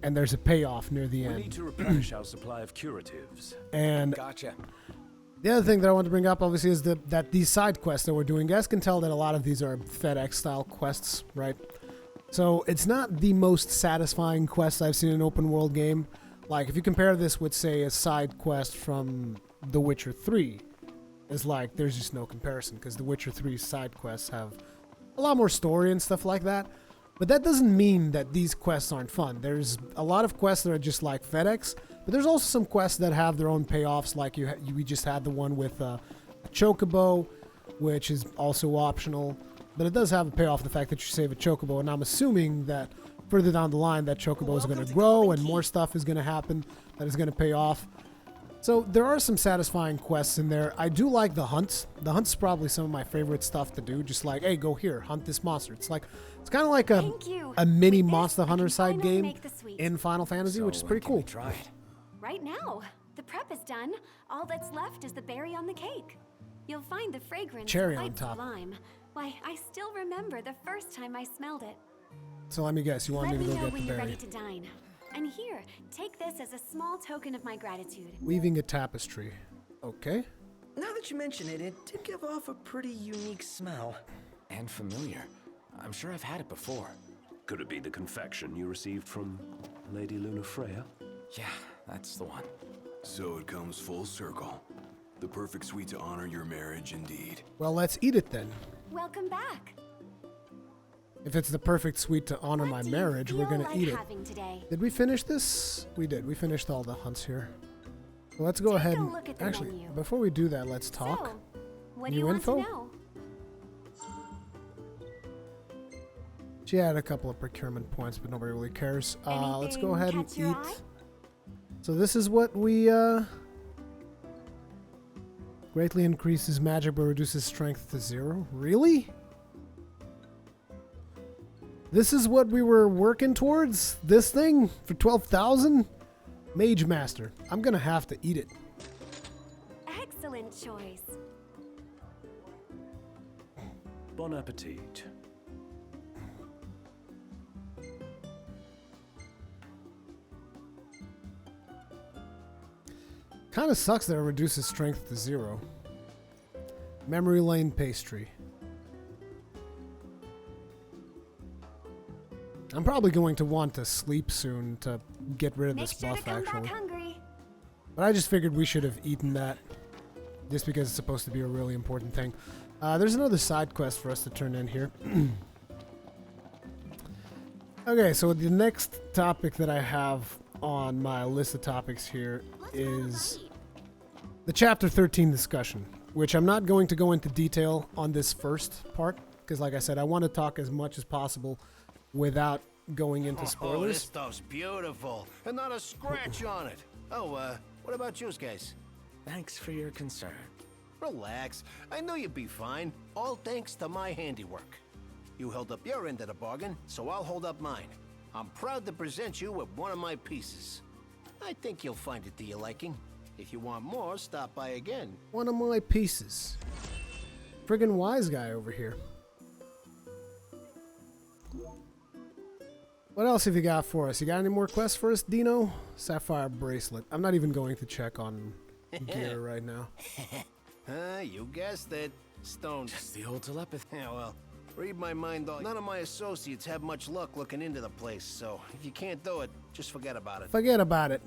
And there's a payoff near the end. We need to replenish our supply of curatives. And Gotcha. the other thing that I want to bring up, obviously, is that these side quests that we're doing, you guys can tell that a lot of these are FedEx-style quests, right? So it's not the most satisfying quest I've seen in an open-world game. Like, if you compare this with, say, a side quest from The Witcher 3, it's like, there's just no comparison, because The Witcher 3 side quests have a lot more story and stuff like that. But that doesn't mean that these quests aren't fun. There's a lot of quests that are just like FedEx, but there's also some quests that have their own payoffs, like we just had the one with a chocobo, which is also optional, but it does have a payoff, the fact that you save a chocobo, and I'm assuming that further down the line that chocobo is going to grow and more stuff is going to happen that is going to pay off. So there are some satisfying quests in there. I do like the hunts. The hunts is probably some of my favorite stuff to do. Just like, hey, go here, hunt this monster. It's like, it's kind of like a mini Monster Hunter side game in Final Fantasy, which is pretty cool. Try it. Right now. The prep is done. All that's left is the berry on the cake. You'll find the fragrance cherry quite on top. Sublime. Why, I still remember the first time I smelled it. So let me guess, you want me to go get the when you're berry? ready to dine. And here, take this as a small token of my gratitude. Weaving a tapestry. Okay. Now that you mention it, it did give off a pretty unique smell. And familiar. I'm sure I've had it before. Could it be the confection you received from Lady Lunafreya? Yeah, that's the one. So it comes full circle. The perfect sweet to honor your marriage indeed. Well, let's eat it then. Welcome back. If it's the perfect sweet to honor my marriage, we're gonna eat it. Did we finish this? We did. We finished all the hunts here. Well, let's go ahead and actually, before we do that, let's talk. So, what do you want to know? She had a couple of procurement points, but nobody really cares. Let's go ahead and eat. So this is what we greatly increases magic but reduces strength to 0. Really? This is what we were working towards? This thing for 12,000? Mage Master. I'm gonna have to eat it. Excellent choice. Bon appetit. Kind of sucks that it reduces strength to 0. Memory lane pastry. I'm probably going to want to sleep soon to get rid of this buff, actually. But I just figured we should have eaten that, just because it's supposed to be a really important thing. There's another side quest for us to turn in here. Okay, so the next topic that I have on my list of topics here is the Chapter 13 discussion, which I'm not going to go into detail on this first part, because like I said, I want to talk as much as possible without going into spoilers. Oh, this stuff's beautiful, and not a scratch on it. Oh, what about you guys? Thanks for your concern. Relax. I knew you'd be fine. All thanks to my handiwork. You held up your end of the bargain, so I'll hold up mine. I'm proud to present you with one of my pieces. I think you'll find it to your liking. If you want more, stop by again. One of my pieces. Friggin' wise guy over here. What else have you got for us? You got any more quests for us, Dino? Sapphire bracelet. I'm not even going to check on gear right now. You guessed it. Stoned. Just the old telepathy. Yeah, well, read my mind all. None of my associates have much luck looking into the place, so if you can't do it, just forget about it. Forget about it.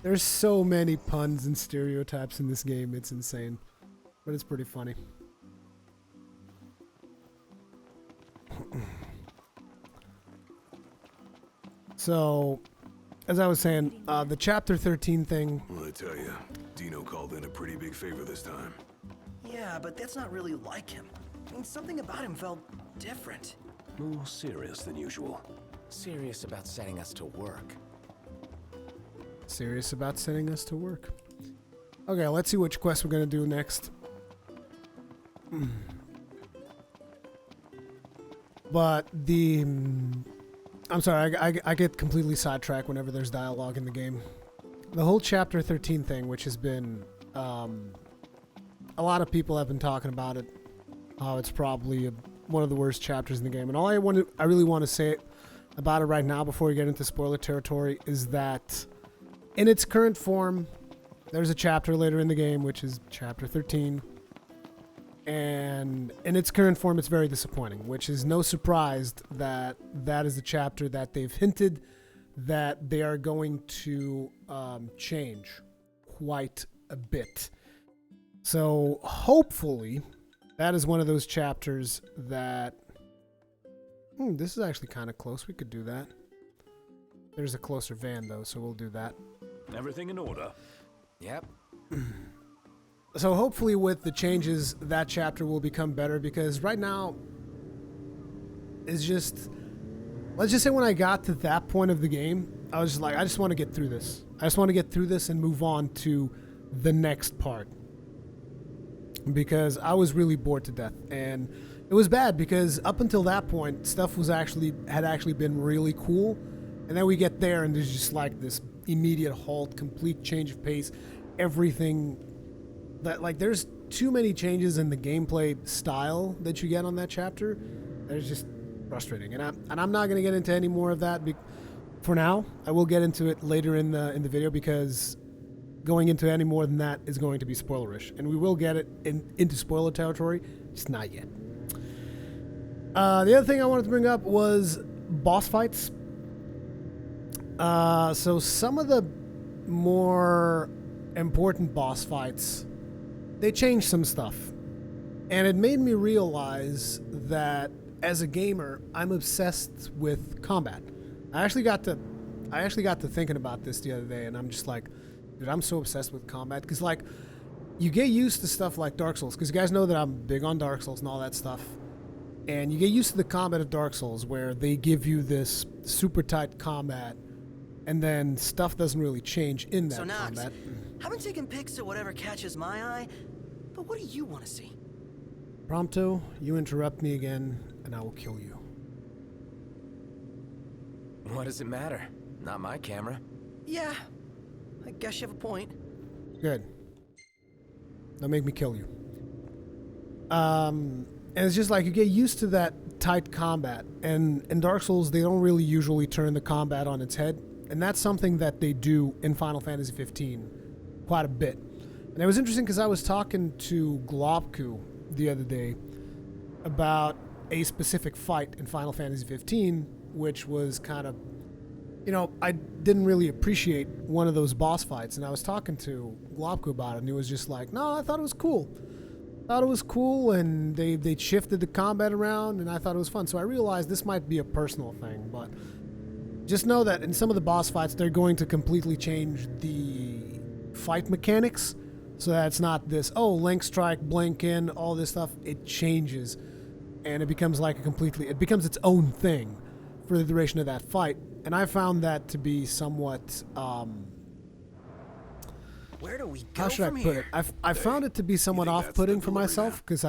There's so many puns and stereotypes in this game, it's insane. But it's pretty funny. So, as I was saying, the Chapter 13 thing... Well, I tell you, Dino called in a pretty big favor this time. Yeah, but that's not really like him. I mean, something about him felt different. More serious than usual. Serious about setting us to work. Serious about sending us to work. Okay, let's see which quest we're going to do next. But the... I'm sorry, I get completely sidetracked whenever there's dialogue in the game. The whole Chapter 13 thing, which has been... a lot of people have been talking about it. It's probably one of the worst chapters in the game. And all I really want to say about it right now before we get into spoiler territory is that in its current form, there's a chapter later in the game, which is Chapter 13. And in its current form, it's very disappointing, which is no surprise that that is the chapter that they've hinted that they are going to change quite a bit. So hopefully that is one of those chapters that... this is actually kind of close. We could do that. There's a closer van, though, so we'll do that. Everything in order? Yep. So hopefully with the changes, that chapter will become better, because right now it's just... Let's just say when I got to that point of the game, I was just like, I just want to get through this. I just want to get through this and move on to the next part. Because I was really bored to death. And it was bad because up until that point, stuff was had actually been really cool. And then we get there and there's just like this immediate halt, complete change of pace. Everything that, like, there's too many changes in the gameplay style that you get on that chapter. That is just frustrating. And I'm not going to get into any more of that for now. I will get into it later in the video, because going into any more than that is going to be spoilerish, and we will get it into spoiler territory, just not yet. The other thing I wanted to bring up was boss fights. So some of the more important boss fights, they changed some stuff, and it made me realize that as a gamer, I'm obsessed with combat. I actually got to thinking about this the other day, and I'm just like, dude, I'm so obsessed with combat, because, like, you get used to stuff like Dark Souls, because you guys know that I'm big on Dark Souls and all that stuff, and you get used to the combat of Dark Souls, where they give you this super tight combat, and then stuff doesn't really change in that combat. I've been taking pics of whatever catches my eye, but what do you want to see? Prompto, you interrupt me again, and I will kill you. What does it matter? Not my camera. Yeah, I guess you have a point. Good. Don't make me kill you. And it's just like you get used to that tight combat. And in Dark Souls, they don't really usually turn the combat on its head. And that's something that they do in Final Fantasy 15 quite a bit. And it was interesting because I was talking to Gladio the other day about a specific fight in Final Fantasy 15, which was kind of, you know, I didn't really appreciate one of those boss fights, and I was talking to Gladio about it, and he was just like, no, I thought it was cool. And they shifted the combat around, and I thought it was fun. So I realized this might be a personal thing, but just know that in some of the boss fights, they're going to completely change the fight mechanics, so that it's not this, oh, link strike, blink in, all this stuff. It changes, and it becomes like it becomes its own thing for the duration of that fight. And I found that to be somewhat, where do we go how should from I put here? it? I found it to be somewhat off-putting for myself, because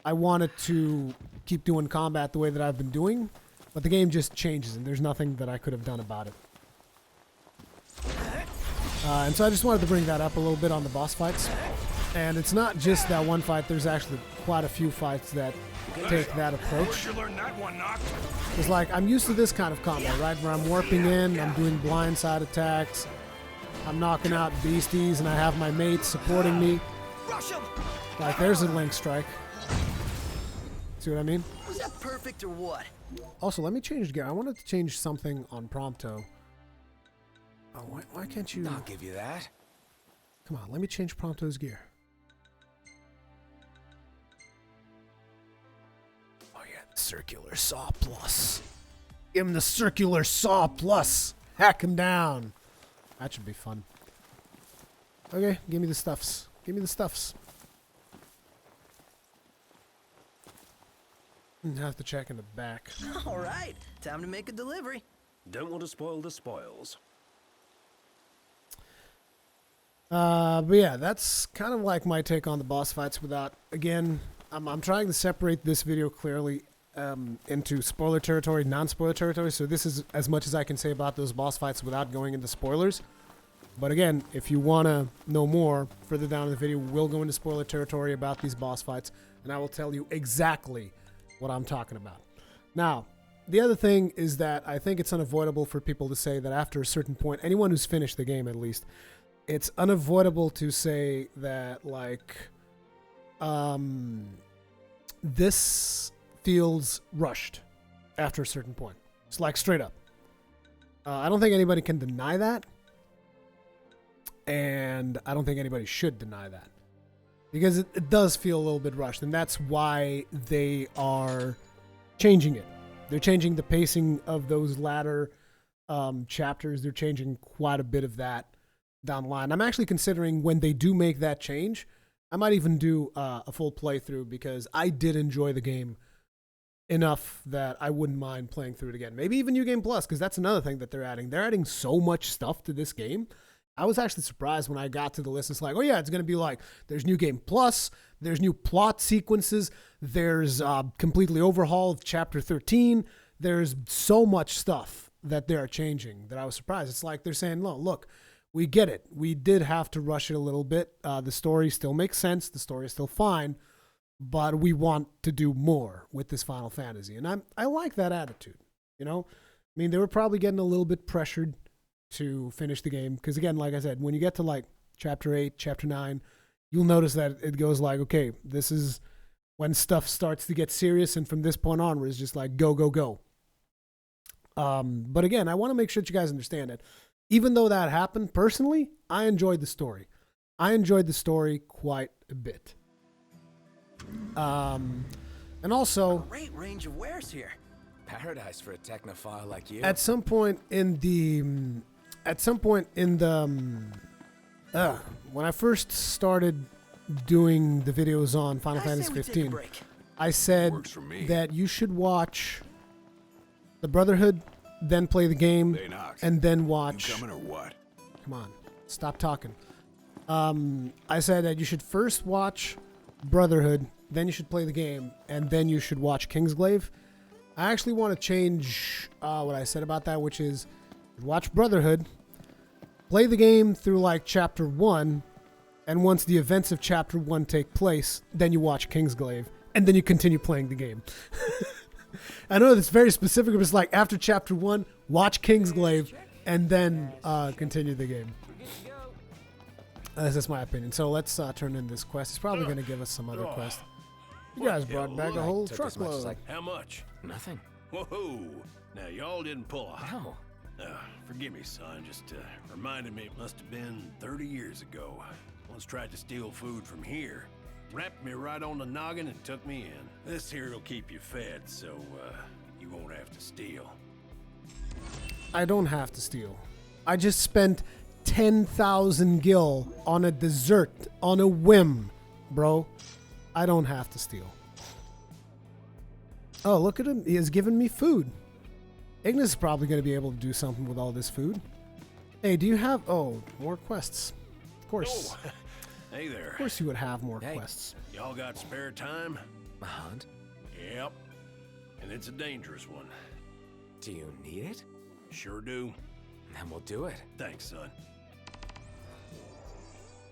I wanted to keep doing combat the way that I've been doing, but the game just changes, and there's nothing that I could have done about it. And so I just wanted to bring that up a little bit on the boss fights. And it's not just that one fight, there's actually quite a few fights that take that approach. It's like, I'm used to this kind of combat, right? Where I'm warping in, I'm doing blindside attacks, I'm knocking out beasties and I have my mates supporting me. Rush him! Like, there's a link strike. See what I mean? Was that perfect or what? Also, let me change gear. I wanted to change something on Prompto. Oh, why can't you... I'll give you that. Come on, let me change Prompto's gear. Oh yeah, the circular saw plus. Give him the circular saw plus. Hack him down. That should be fun. Okay, give me the stuffs. Give me the stuffs. Have to check in the back. All right, time to make a delivery. Don't want to spoil the spoils. But yeah, that's kind of like my take on the boss fights without, again, I'm trying to separate this video clearly into spoiler territory, non-spoiler territory, so this is as much as I can say about those boss fights without going into spoilers. But again, if you want to know more, further down in the video, we'll go into spoiler territory about these boss fights, and I will tell you exactly what I'm talking about. Now, the other thing is that I think it's unavoidable for people to say that after a certain point, anyone who's finished the game at least, it's unavoidable to say that, like, this feels rushed after a certain point. It's like straight up. I don't think anybody can deny that. And I don't think anybody should deny that. Because it does feel a little bit rushed. And that's why they are changing it. They're changing the pacing of those latter chapters. They're changing quite a bit of that down the line. I'm actually considering when they do make that change, I might even do a full playthrough because I did enjoy the game enough that I wouldn't mind playing through it again. Maybe even New Game Plus, because that's another thing that they're adding. They're adding so much stuff to this game. I was actually surprised when I got to the list. It's like, oh yeah, it's going to be like, there's New Game Plus, there's new plot sequences, there's completely overhaul of Chapter 13. There's so much stuff that they're changing that I was surprised. It's like they're saying, no, look, we get it. We did have to rush it a little bit. The story still makes sense. The story is still fine. But we want to do more with this Final Fantasy. And I like that attitude. You know? I mean, they were probably getting a little bit pressured to finish the game. Because again, like I said, when you get to like Chapter 8, Chapter 9, you'll notice that it goes like, okay, this is when stuff starts to get serious. And from this point onward, it's just like, go, go, go. But again, I want to make sure that you guys understand it. Even though that happened, personally, I enjoyed the story. I enjoyed the story quite a bit. And also, great range of wares here. Paradise for a technophile like you. At some point in the when I first started doing the videos on Final Fantasy 15, I said that you should watch the Brotherhood, then play the game, and then watch. You coming or what? Come on, stop talking. I said that you should first watch Brotherhood, then you should play the game, and then you should watch Kingsglaive. I actually want to change what I said about that, which is watch Brotherhood, play the game through like Chapter 1, and once the events of Chapter 1 take place, then you watch Kingsglaive, and then you continue playing the game. I know that's very specific, but it's like after Chapter 1, watch Kingsglaive, and then continue the game. That's just my opinion. So let's turn in this quest. He's probably going to give us some other quest. You guys brought back a whole truckload. How much? Nothing. Whoa! Now y'all didn't pull a... No. Forgive me, son. Just reminded me it must have been 30 years ago. Once tried to steal food from here. Wrapped me right on the noggin and took me in. This here will keep you fed, so you won't have to steal. I don't have to steal. I just spent 10,000 gil on a dessert on a whim, bro. I don't have to steal. Oh, look at him. He has given me food. Ignis is probably going to be able to do something with all this food. Hey, do you have... Oh, more quests. Of course. Oh, hey there. Of course you would have more quests. Y'all got spare time? A hunt? Yep. And it's a dangerous one. Do you need it? Sure do. Then we'll do it. Thanks, son.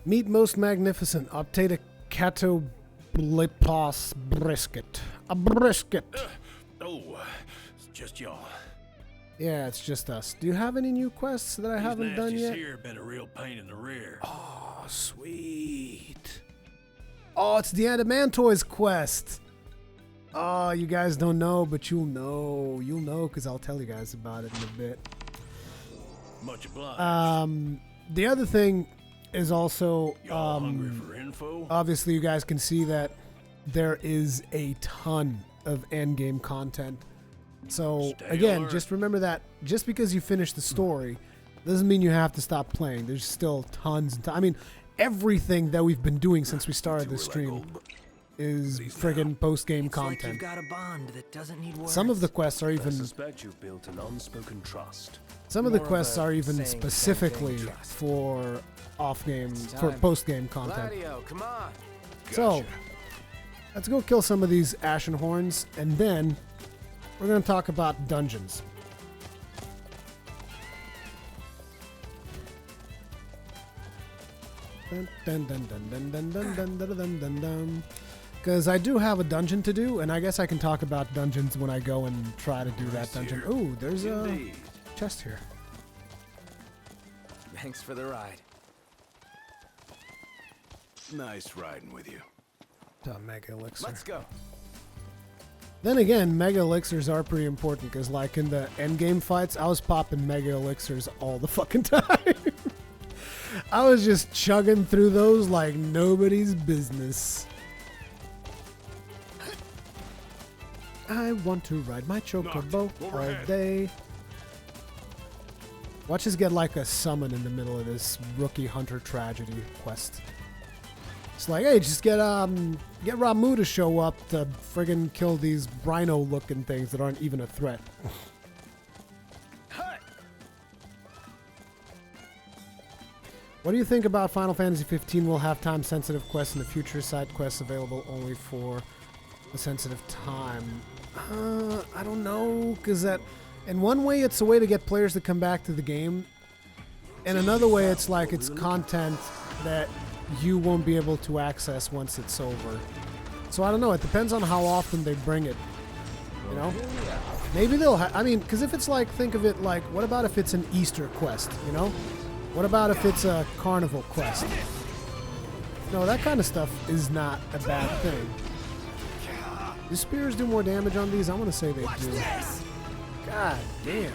Meet most magnificent. Obtain a catoblipas brisket. A brisket. Oh, it's just y'all. Yeah, it's just us. Do you have any new quests that I haven't done yet? Here been a real pain in the rear. Oh, sweet. Oh, it's the Adamantoys quest. Oh, you guys don't know, but you'll know. You'll know because I'll tell you guys about it in a bit. Much obliged. The other thing is also, hungry for info? Obviously you guys can see that there is a ton of endgame content. So again, just remember that just because you finish the story doesn't mean you have to stop playing. There's still tons and I mean, everything that we've been doing since we started the stream is friggin' post-game content. You've got a bond that doesn't need words. Some of the quests are even I suspect you've built an unspoken trust. Some of the quests are even specifically for off-game, for post-game content. Gladio, come on. So, let's go kill some of these Ashen Horns, and then we're going to talk about dungeons. Because I do have a dungeon to do, and I guess I can talk about dungeons when I go and try to do that dungeon. Ooh, there's a chest here. Thanks for the ride. Nice riding with you. Mega Elixir. Let's go. Then again, Mega Elixirs are pretty important, because like in the endgame fights, I was popping Mega Elixirs all the fucking time. I was just chugging through those like nobody's business. I want to ride my chocobo all day. Watch us get like a summon in the middle of this rookie hunter tragedy quest. It's like, hey, just get Ramu to show up to friggin' kill these rhino-looking things that aren't even a threat. What do you think about Final Fantasy 15 will have time-sensitive quests in the future, side quests available only for a sensitive time? I don't know, because that, in one way it's a way to get players to come back to the game, and another way it's like it's content that you won't be able to access once it's over. So I don't know, it depends on how often they bring it, you know? Maybe they'll I mean, because if it's like, think of it like, what about if it's an Easter quest, you know? What about if it's a carnival quest? No, that kind of stuff is not a bad thing. Do spears do more damage on these? I want to say they do. God damn.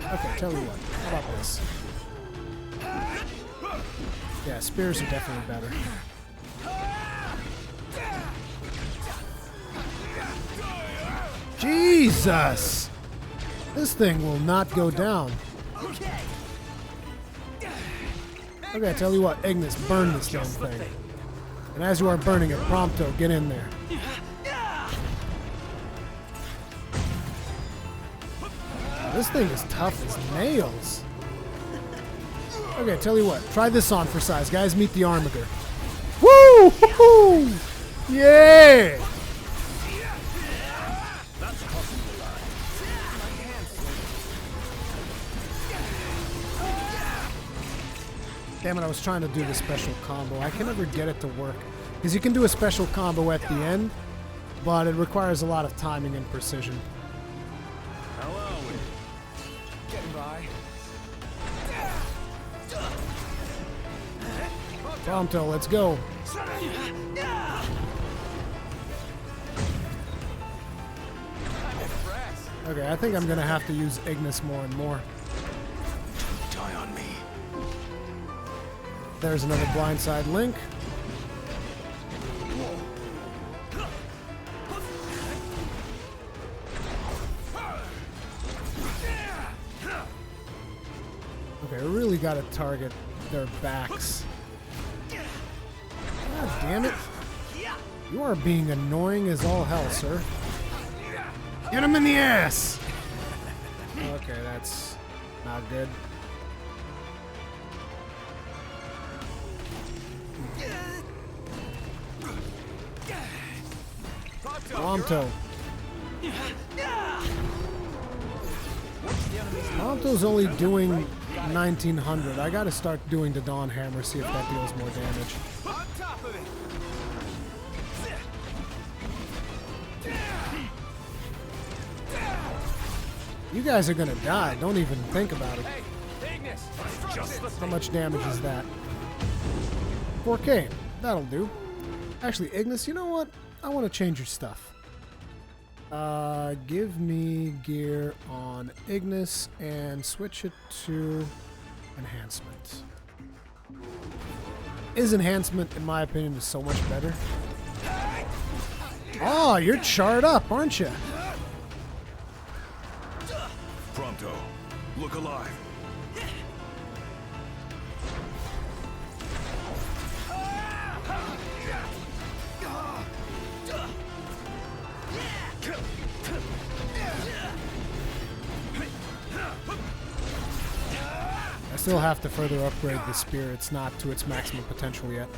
Okay, tell you what. How about this? Yeah, spears are definitely better. Jesus! This thing will not go down. Okay, tell you what, Ignis, burn this damn thing. And as you are burning it, Prompto, get in there. This thing is tough as nails. Okay, tell you what, try this on for size. Guys, meet the Armiger. Woo! Woo-hoo! Yeah! Damn it, I was trying to do the special combo. I can never get it to work. Because you can do a special combo at the end, but it requires a lot of timing and precision. Hello. Getting by. Prompto, let's go. Okay, I think I'm going to have to use Ignis more and more. Die on me. There's another blindside link. Okay, I really got to target their backs. God damn it. You are being annoying as all hell, sir. Get him in the ass! Okay, that's not good. Prompto. Prompto's only doing 1900. I gotta start doing the Dawn Hammer, see if that deals more damage. On top of it. You guys are gonna die. Don't even think about it. Hey, Ignis! How much damage is that? 4K. That'll do. Actually, Ignis, you know what? I want to change your stuff. Give me gear on Ignis and switch it to enhancement. His enhancement, in my opinion, is so much better. Oh, you're charred up, aren't you? Prompto, look alive. I still have to further upgrade the spear. It's not to its maximum potential yet.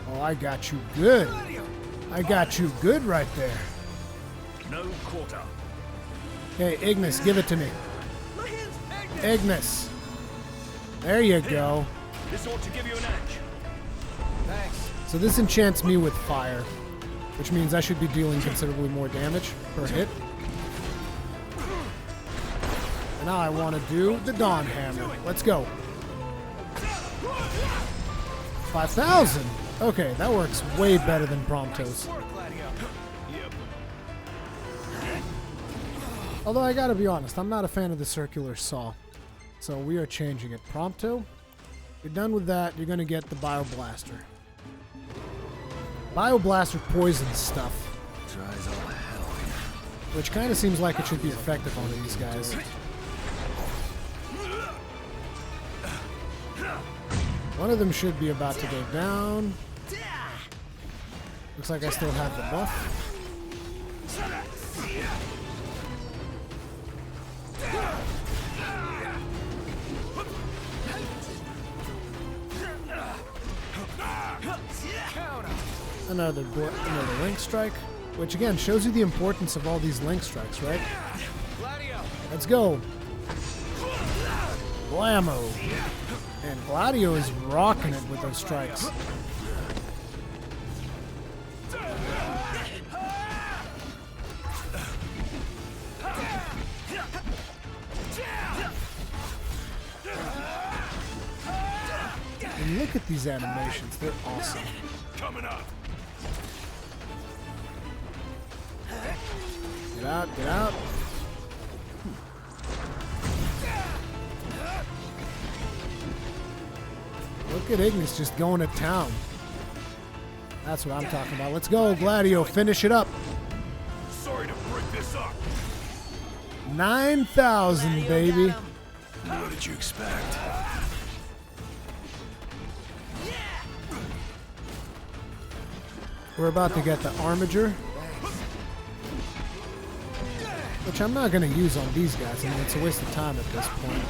Oh, I got you good. I got you good right there. No quarter. Hey, Ignis, give it to me. Ignis. There you go. This ought to give you an edge. Thanks. So this enchants me with fire, which means I should be dealing considerably more damage per hit. And now I want to do the Dawn Hammer. Let's go. 5,000. Okay, that works way better than Prompto's. Although I gotta be honest, I'm not a fan of the circular saw. So we are changing it. Prompto, you're done with that, you're gonna get the Bioblaster. Bioblaster poisons stuff. Tries all hell. Which kind of seems like it should be effective on these guys. One of them should be about to go down. Looks like I still have the buff. Another link strike, which again shows you the importance of all these link strikes, right? Let's go. Blammo. And Gladio is rocking it with those strikes. And look at these animations, they're awesome. Coming up. Get out, get out. Look at Ignis just going to town. That's what I'm talking about. Let's go, Gladio. Finish it up. Sorry to break this up. 9,000, baby. What did you expect? We're about to get the Armiger, which I'm not going to use on these guys. I mean, it's a waste of time at this point.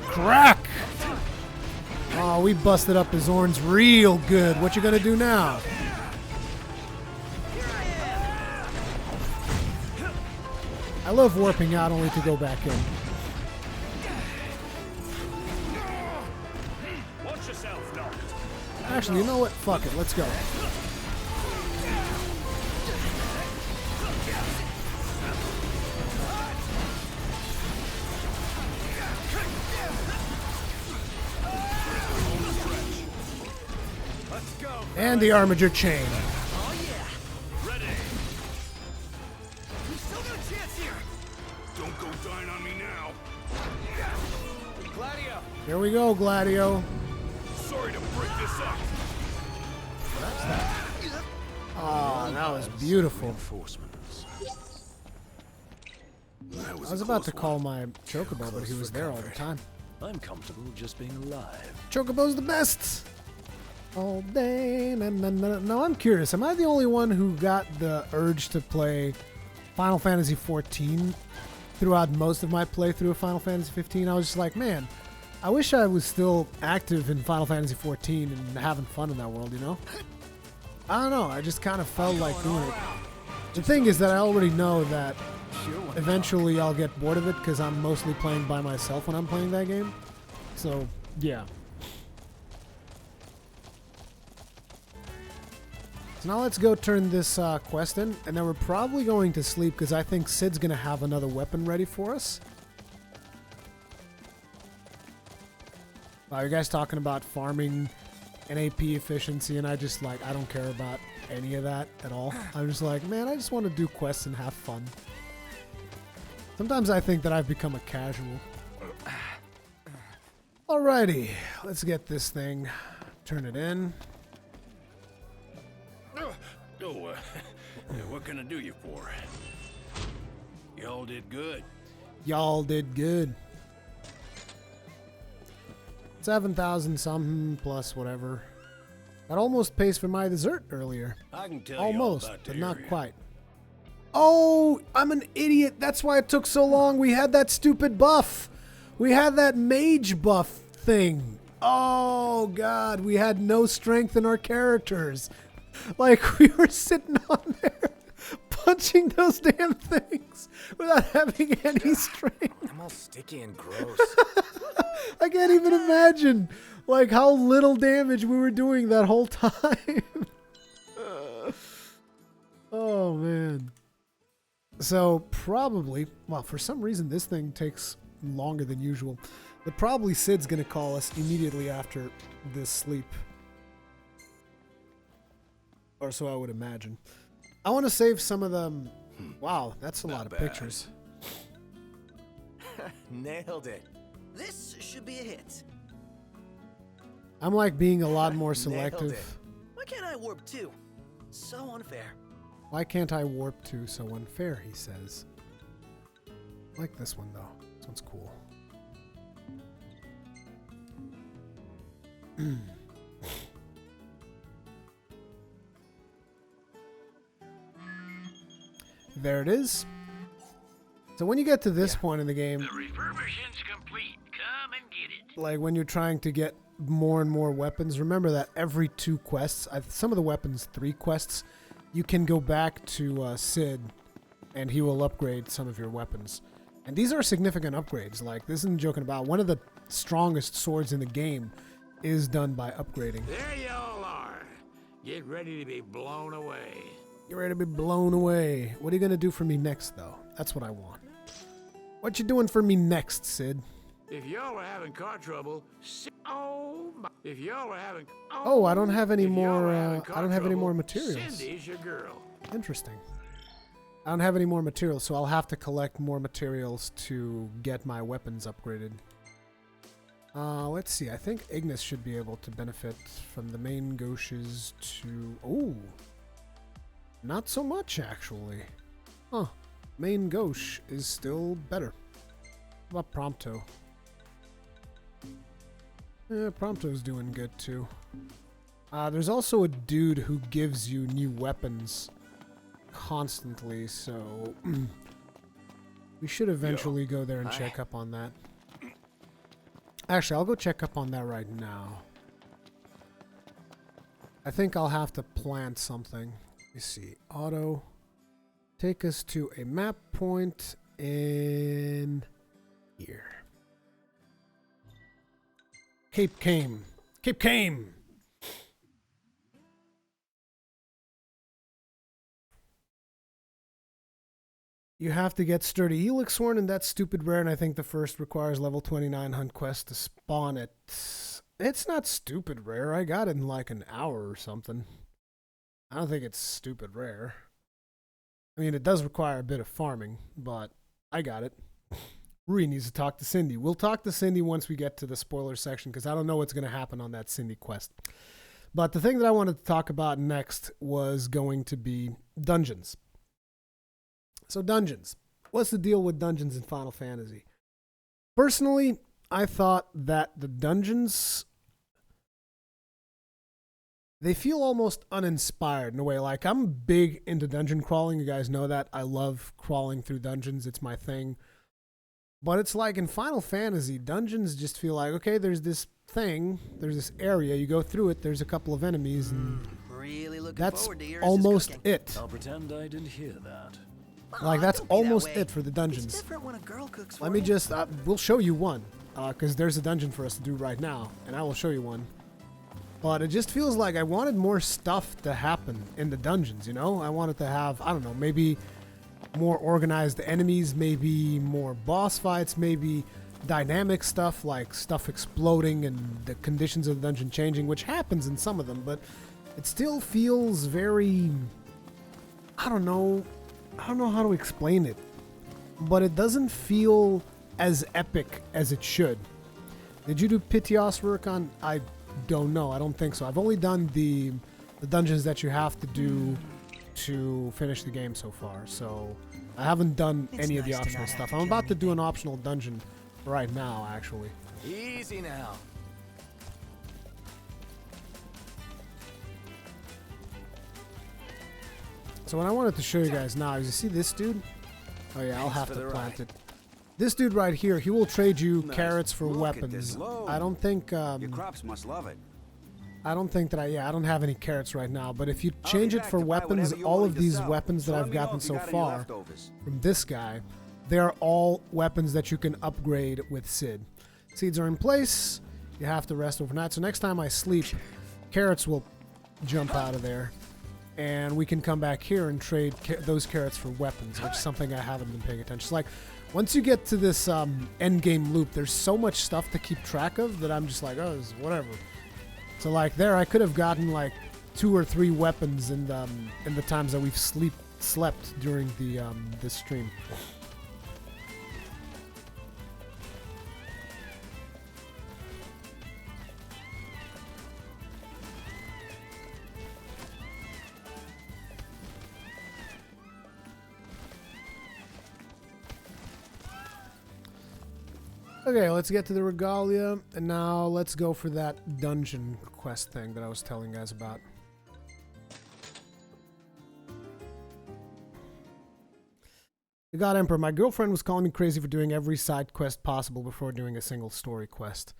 Crack! Oh, we busted up his horns real good. What you gonna do now? I love warping out only to go back in. Watch yourself, Noctis. Actually, you know what? Fuck it. Let's go. And the Armiger chain. Oh yeah. Ready. We still got a chance here. Don't go dying on me now. Gladio! Here we go, Gladio. Sorry to break this up. Oh, that was beautiful. Reinforcements. I was about to call my Chocobo, but he was there all the time. I'm comfortable just being alive. Chocobo's the best! All day. No, I'm curious. Am I the only one who got the urge to play Final Fantasy XIV throughout most of my playthrough of Final Fantasy 15? I was just like, man, I wish I was still active in Final Fantasy 14 and having fun in that world, you know? I don't know. I just kind of felt like doing it. The thing is that I already know that eventually I'll get bored of it because I'm mostly playing by myself when I'm playing that game. So, yeah. So now let's go turn this quest in, and then we're probably going to sleep because I think Sid's going to have another weapon ready for us. Wow, you guys talking about farming and AP efficiency, and I don't care about any of that at all. I'm just like, man, I just want to do quests and have fun. Sometimes I think that I've become a casual. Alrighty, let's get this thing, turn it in. What can I do you for? Y'all did good. Y'all did good. 7,000 something plus whatever. That almost pays for my dessert earlier. I can tell almost, you all about but the not area. quite. Oh, I'm an idiot. That's why it took so long. We had that stupid buff. We had that mage buff thing. Oh, God. We had no strength in our characters. Like, we were sitting on there punching those damn things without having any strength. I'm all sticky and gross. I can't even imagine, like, how little damage we were doing that whole time. Oh, man. So, probably, well, for some reason, this thing takes longer than usual. But probably Sid's going to call us immediately after this sleep. Or so I would imagine. I want to save some of them. Wow, that's a lot of pictures. Nailed it. This should be a hit. I'm like being a lot more Nailed selective. it. Why can't I warp too? So unfair. Why can't I warp to so unfair, he says. I like this one, though. This one's cool. There it is. So when you get to this point in the game, The refurbishing's complete. Come and get it. like when you're trying to get more and more weapons, remember that every 2 quests, some of the weapons 3 quests, you can go back to Sid and he will upgrade some of your weapons. And these are significant upgrades. Like, this isn't joking about. One of the strongest swords in the game is done by upgrading. There y'all are. Get ready to be blown away. You're ready to be blown away. What are you going to do for me next, though? That's what I want. What you doing for me next, Sid? If y'all are having car trouble, if y'all are having Oh, I don't have any if y'all more. are having car I don't have any trouble, more materials. Cindy's your girl. Interesting. I don't have any more materials, so I'll have to collect more materials to get my weapons upgraded. Let's see. I think Ignis should be able to benefit from the main gauches to... Oh! Not so much, actually. Huh. Main gauche is still better. How about Prompto? Yeah, Prompto's doing good, too. There's also a dude who gives you new weapons constantly, so we should eventually go there and check up on that. Actually, I'll go check up on that right now. I think I'll have to plant something. Let me see. Auto. Take us to a map point in here. Cape Came. Cape Came! You have to get Sturdy Elixhorn, and that's stupid rare, and I think the first requires level 29 hunt quest to spawn it. It's not stupid rare. I got it in like an hour or something. I don't think it's stupid rare. I mean, it does require a bit of farming, but I got it. Rui needs to talk to Cindy. We'll talk to Cindy once we get to the spoiler section, because I don't know what's going to happen on that Cindy quest. But the thing that I wanted to talk about next was going to be dungeons. So dungeons. What's the deal with dungeons in Final Fantasy? Personally, I thought that the dungeons, they feel almost uninspired in a way. Like, I'm big into dungeon crawling. You guys know that. I love crawling through dungeons. It's my thing. But it's like in Final Fantasy, dungeons just feel like, okay, there's this thing, there's this area, you go through it, there's a couple of enemies, and Really looking that's forward to yours almost is cooking. it. I'll pretend I didn't hear that. Like, that's Don't be that almost way. it for the It's dungeons. different when a girl cooks for Let me you. just, we'll show you one, because there's a dungeon for us to do right now, and I will show you one. But it just feels like I wanted more stuff to happen in the dungeons, you know? I wanted to have, I don't know, maybe more organized enemies, maybe more boss fights, maybe dynamic stuff like stuff exploding and the conditions of the dungeon changing, which happens in some of them, but it still feels very, I don't know how to explain it, but it doesn't feel as epic as it should. Did you do Pitios work on? I don't know. I don't think so. I've only done the dungeons that you have to do to finish the game so far, so I haven't done any of the optional stuff. I'm about to do an optional dungeon right now, actually. Easy now. So what I wanted to show you guys now is, you see this dude? Oh yeah, I'll have to plant it. This dude right here, he will trade you carrots for weapons. I don't think your crops must love it. I don't think that I don't have any carrots right now, but if you change it for weapons, all of these weapons that I've gotten so far from this guy, they are all weapons that you can upgrade with Sid. Seeds are in place. You have to rest overnight. So next time I sleep, carrots will jump out of there, and we can come back here and trade those carrots for weapons, which is something I haven't been paying attention. It's like, once you get to this end game loop, there's so much stuff to keep track of that I'm just like, oh, this is whatever. So like there, I could have gotten like 2 or 3 weapons in the times that we've slept during the this stream. Okay, let's get to the regalia, and now let's go for that dungeon quest thing that I was telling you guys about. The God Emperor, my girlfriend was calling me crazy for doing every side quest possible before doing a single story quest.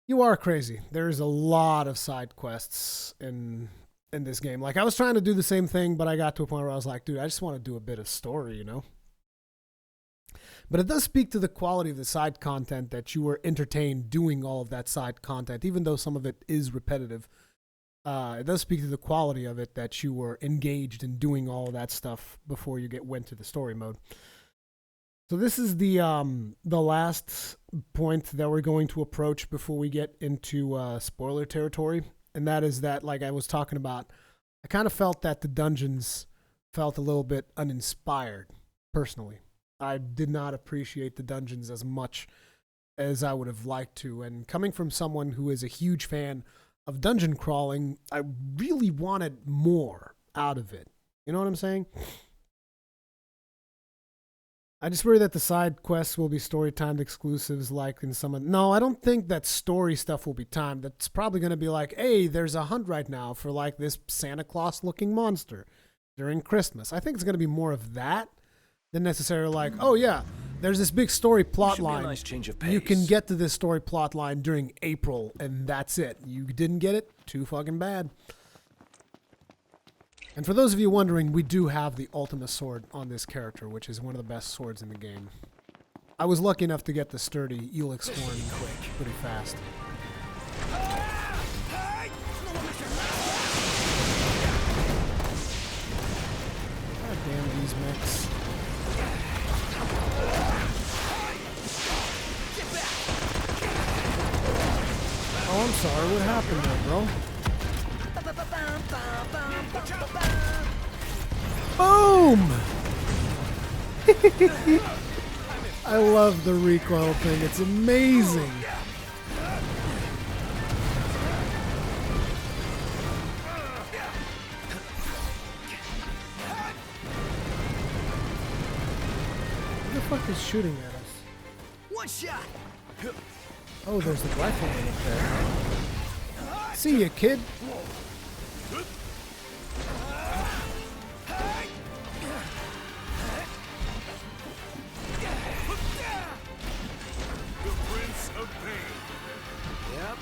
You are crazy. There's a lot of side quests in this game. Like, I was trying to do the same thing, but I got to a point where I was like, dude, I just want to do a bit of story, you know? But it does speak to the quality of the side content that you were entertained doing all of that side content, even though some of it is repetitive. It does speak to the quality of it that you were engaged in doing all of that stuff before you went to the story mode. So this is the last point that we're going to approach before we get into spoiler territory, and that is that, like I was talking about, I kind of felt that the dungeons felt a little bit uninspired, personally. I did not appreciate the dungeons as much as I would have liked to. And coming from someone who is a huge fan of dungeon crawling, I really wanted more out of it. You know what I'm saying? I just worry that the side quests will be story timed exclusives like in some of... No, I don't think that story stuff will be timed. That's probably going to be like, hey, there's a hunt right now for like this Santa Claus looking monster during Christmas. I think it's going to be more of that than necessarily like, oh yeah, there's this big story plot line. Nice change of pace. You can get to this story plot line during April, and that's it. You didn't get it? Too fucking bad. And for those of you wondering, we do have the Ultima sword on this character, which is one of the best swords in the game. I was lucky enough to get the sturdy Elix horn pretty fast. God damn these mechs. Oh, I'm sorry. What happened there, bro? Boom! I love the recoil thing. It's amazing. Who the fuck is shooting at us? One shot. Oh, there's the rifleman up there. See ya, kid. The Prince of Pain. Yep.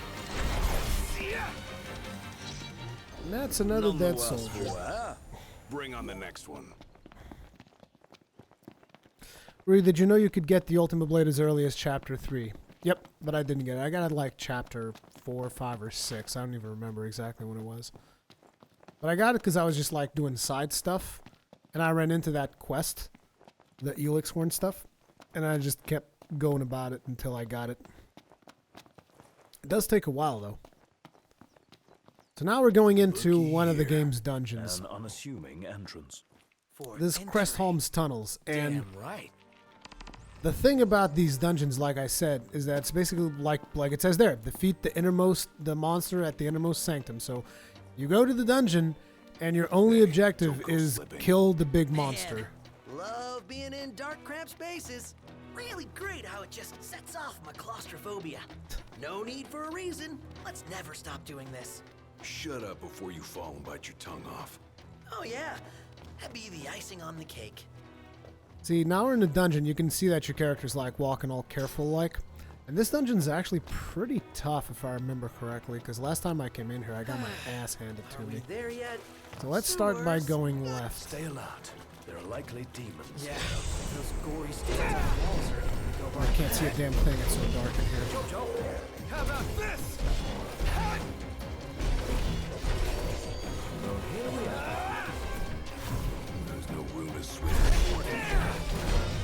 And that's another dead soldier. Bring on the next one. Rui, did you know you could get the Ultimate Blade as early as Chapter 3? Yep, but I didn't get it. I got it like chapter 4, 5, or 6. I don't even remember exactly when it was. But I got it because I was just like doing side stuff. And I ran into that quest, the Elix Horn stuff. And I just kept going about it until I got it. It does take a while though. So now we're going into one of the game's dungeons. An unassuming entrance. This is Crestholm's tunnels. And Damn right. the thing about these dungeons, like I said, is that it's basically like it says there, defeat the monster at the innermost sanctum. So you go to the dungeon, and your only objective is kill the big monster. Love being in dark, cramped spaces. Really great how it just sets off my claustrophobia. No need for a reason. Let's never stop doing this. Shut up before you fall and bite your tongue off. Oh yeah, that'd be the icing on the cake. See, now we're in the dungeon. You can see that your character's like walking all careful like. And this dungeon's actually pretty tough if I remember correctly, because last time I came in here I got my ass handed to me. There yet? So let's start by going left. Stay alert. There are likely demons. Yeah, those gory stains on the walls are I can't see a damn thing, it's so dark in here. Jojo, how about this? There's no room to swim forward in here.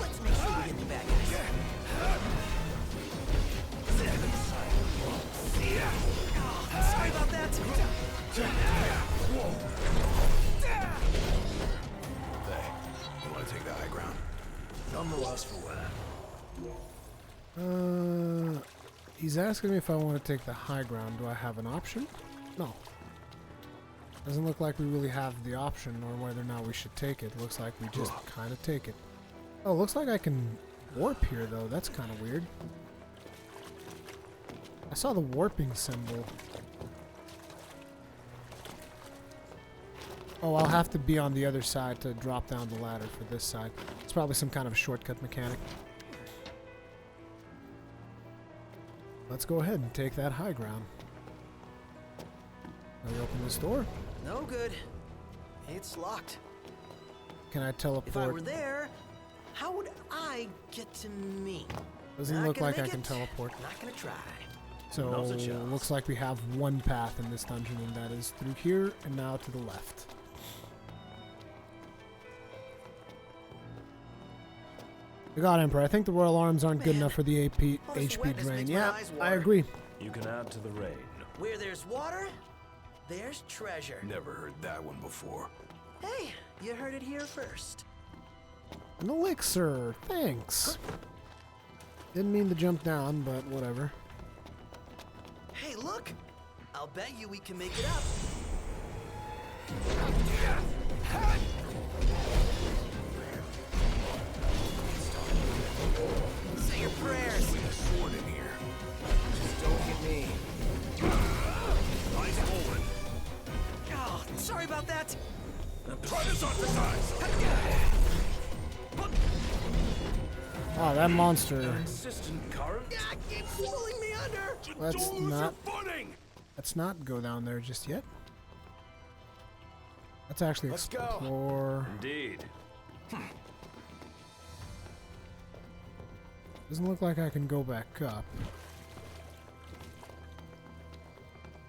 Let's make sure we get the bad guys. Oh, sorry about that. Hey, you want to take the high ground? None the worse for wear. He's asking me if I want to take the high ground. Do I have an option? No. Doesn't look like we really have the option, or whether or not we should take it. Looks like we just kind of take it. Oh, looks like I can warp here, though. That's kind of weird. I saw the warping symbol. Oh, I'll have to be on the other side to drop down the ladder for this side. It's probably some kind of shortcut mechanic. Let's go ahead and take that high ground. Can we open this door? No good. It's locked. Can I teleport? If I were there, how would I get to me? Doesn't Not look gonna like I make can it. teleport. Not gonna try. So, looks like we have one path in this dungeon, and that is through here and now to the left. God, Emperor, I think the Royal Arms aren't good enough for the HP drain. Yeah, I agree. You can add to the rain. Where there's water, there's treasure. Never heard that one before. Hey, you heard it here first. An elixir, thanks. Didn't mean to jump down, but whatever. Hey, look! I'll bet you we can make it up. Say your prayers. Swing a sword in here. Just don't hit me. Eyes forward. Oh, sorry about that. Try this on for size. Oh, that monster. Insistent current. Yeah, keep pulling me under. Let's not go down there just yet. Let's actually explore. Indeed. Doesn't look like I can go back up.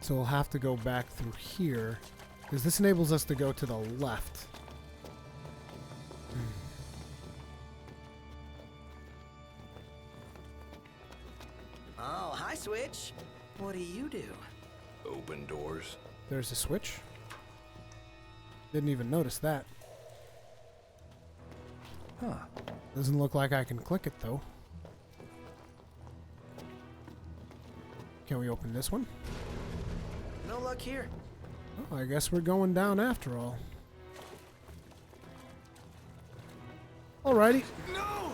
So we'll have to go back through here, because this enables us to go to the left. Oh, hi, Switch. What do you do? Open doors. There's a switch. Didn't even notice that. Huh. Doesn't look like I can click it, though. Can we open this one? No luck here. Oh, I guess we're going down after all. Alrighty. No!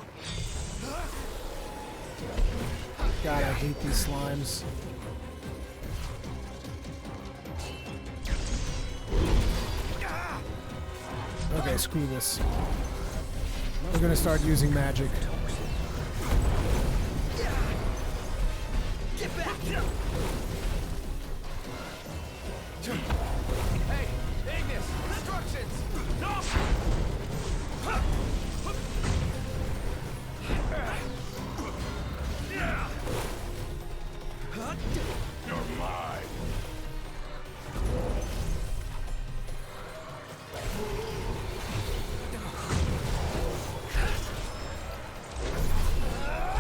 God, I hate these slimes. Okay, screw this. We're gonna start using magic. Get back! Hey, Ignis, instructions! No!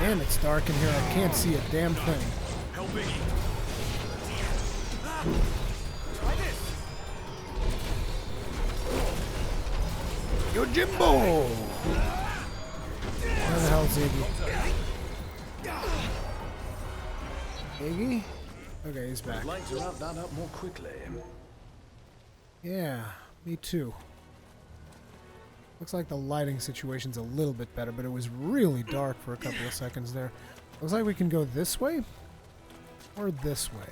Damn, it's dark in here. I can't see a damn thing. Help Iggy. Try this. Yo, Jimbo! Where the hell's Iggy? Iggy? Okay, he's back. I'd like to wrap that up more quickly. Yeah, me too. Looks like the lighting situation's a little bit better, but it was really dark for a couple of seconds there. Looks like we can go this way or this way.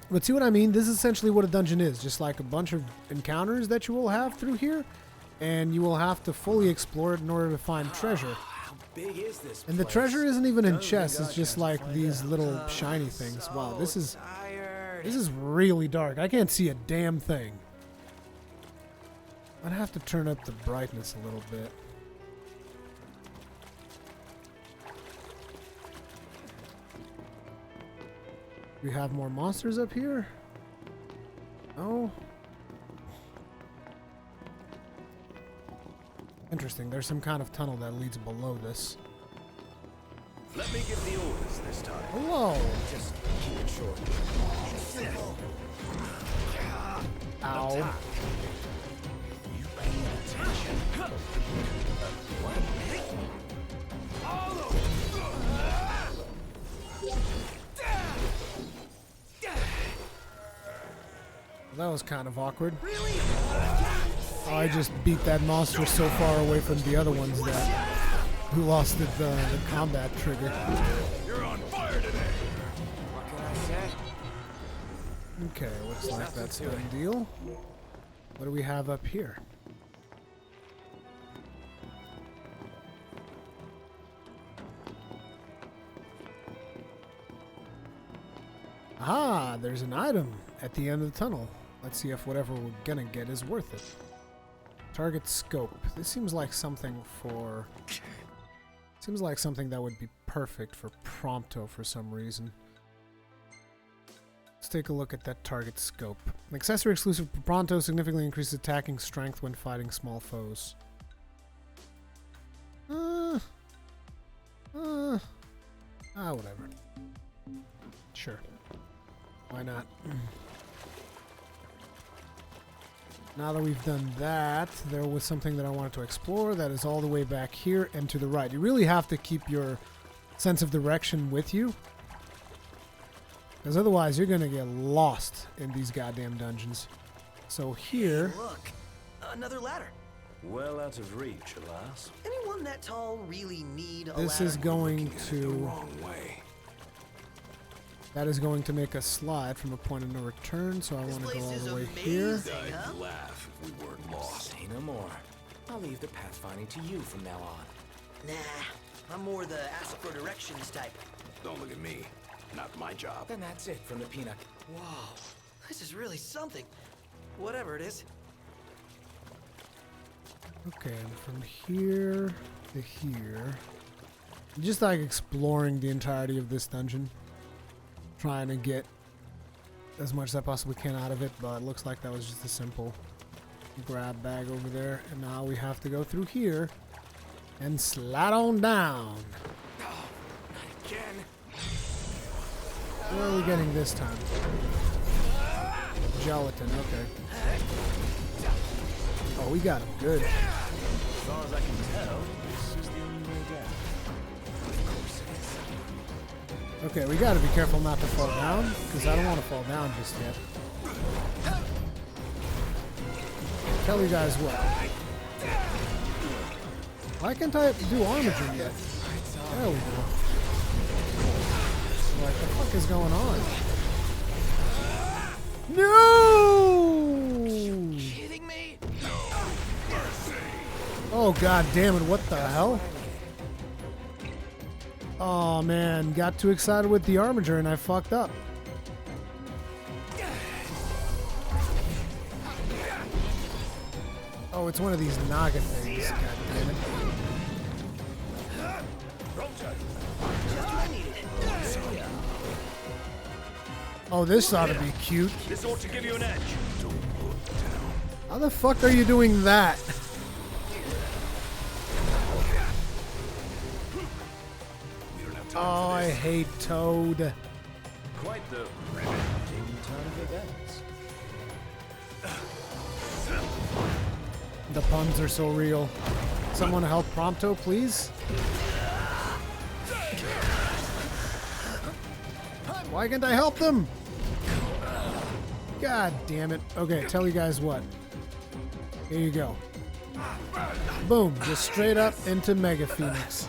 But see what I mean? This is essentially what a dungeon is. Just like a bunch of encounters that you will have through here. And you will have to fully explore it in order to find treasure. How big is this And the place? treasure isn't even in chests. It's just like these little shiny things. Wow, this is really dark. I can't see a damn thing. I'd have to turn up the brightness a little bit. We have more monsters up here? No? Interesting. There's some kind of tunnel that leads below this. Let me give the orders this time. Hello! Just keep it short. Ow. You paying attention? That was kind of awkward. Oh, I just beat that monster so far away from the other ones that who lost the combat trigger. You're on fire today. What can I say? Okay, looks like that's a done deal. What do we have up here? Ah, there's an item at the end of the tunnel. Let's see if whatever we're gonna get is worth it. Target scope. This seems like something for... Seems like something that would be perfect for Prompto for some reason. Let's take a look at that target scope. An accessory exclusive for Prompto significantly increases attacking strength when fighting small foes. Whatever. Sure. Why not? Now that we've done that, there was something that I wanted to explore that is all the way back here and to the right. You really have to keep your sense of direction with you, because otherwise you're going to get lost in these goddamn dungeons. So here... Hey, look, another ladder. Well out of reach, alas. Anyone that tall really need a This ladder? is going to... Wrong way. That is going to make us slide from a point of no return, so I want to go all the way here. I'd laugh if we weren't lost. Say no more. I'll leave the pathfinding to you from now on. Nah, I'm more the ask for directions type. Don't look at me. Not my job. Then that's it from the peanut. Whoa, this is really something. Whatever it is. Okay, and from here to here, just like exploring the entirety of this dungeon, trying to get as much as I possibly can out of it, but it looks like that was just a simple grab bag over there, and now we have to go through here and slide on down. Oh, not again. Where are we getting this time? Gelatin, okay. Oh, we got him good. As far as I can tell, this is the only way down. Okay, we gotta be careful not to fall down, because I don't want to fall down just yet. Tell you guys what. Why can't I do armature yet? There we go. What the fuck is going on? No! Kidding me? Oh god damn it, what the hell? Oh man, got too excited with the armature and I fucked up. Oh, it's one of these noggin things. God damn it. Just what I needed. Oh, this ought to be cute. This ought to give you an edge. How the fuck are you doing that? Oh, I hate Toad. Quite the riveting turn of events. The puns are so real. Someone help Prompto, please? Why can't I help them? God damn it. Okay, tell you guys what. Here you go. Boom, just straight up into Mega Phoenix.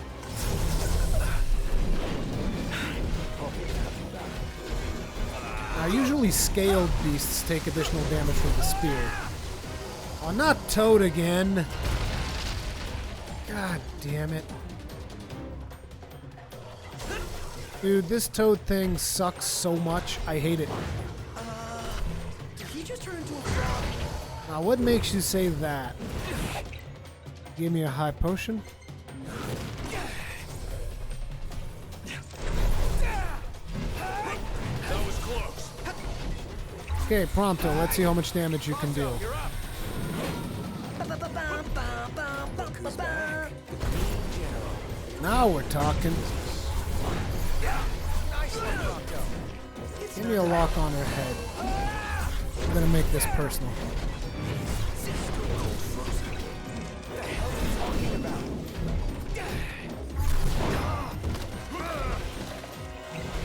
Now, usually scaled beasts take additional damage from the spear. Oh, not Toad again. God damn it. Dude, this Toad thing sucks so much. I hate it. Did he just turn into a frog? Now, what makes you say that? Give me a high potion. That was close. Okay, Prompto, let's see how much damage you can do. You're up. Now we're talking. Give me a lock on her head. I'm gonna make this personal.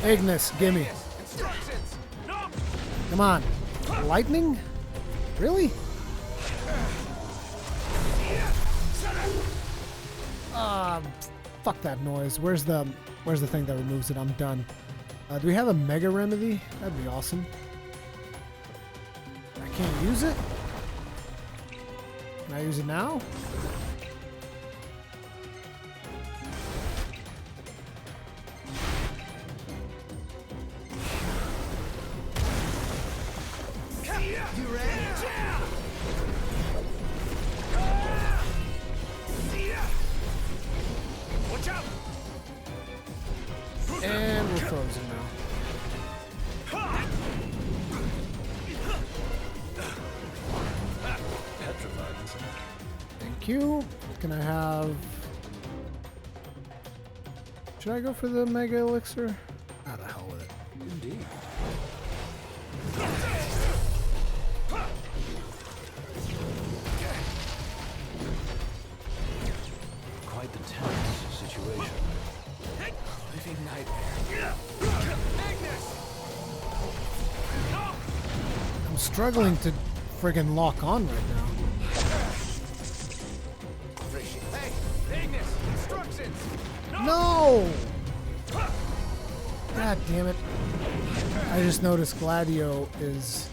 Ignis, gimme. Come on. Lightning? Really? Fuck that noise. Where's the thing that removes it? I'm done. Do we have a Mega Remedy? That'd be awesome. I can't use it? Can I use it now? And we're frozen now. Petrified. Thank you. Can I have... Should I go for the Mega Elixir? Ah, the hell with it. Indeed. Quite the tense situation. Living nightmare. I'm struggling to friggin' lock on right now. Hey, Ignis, instructions. No! God damn it. I just noticed Gladio is...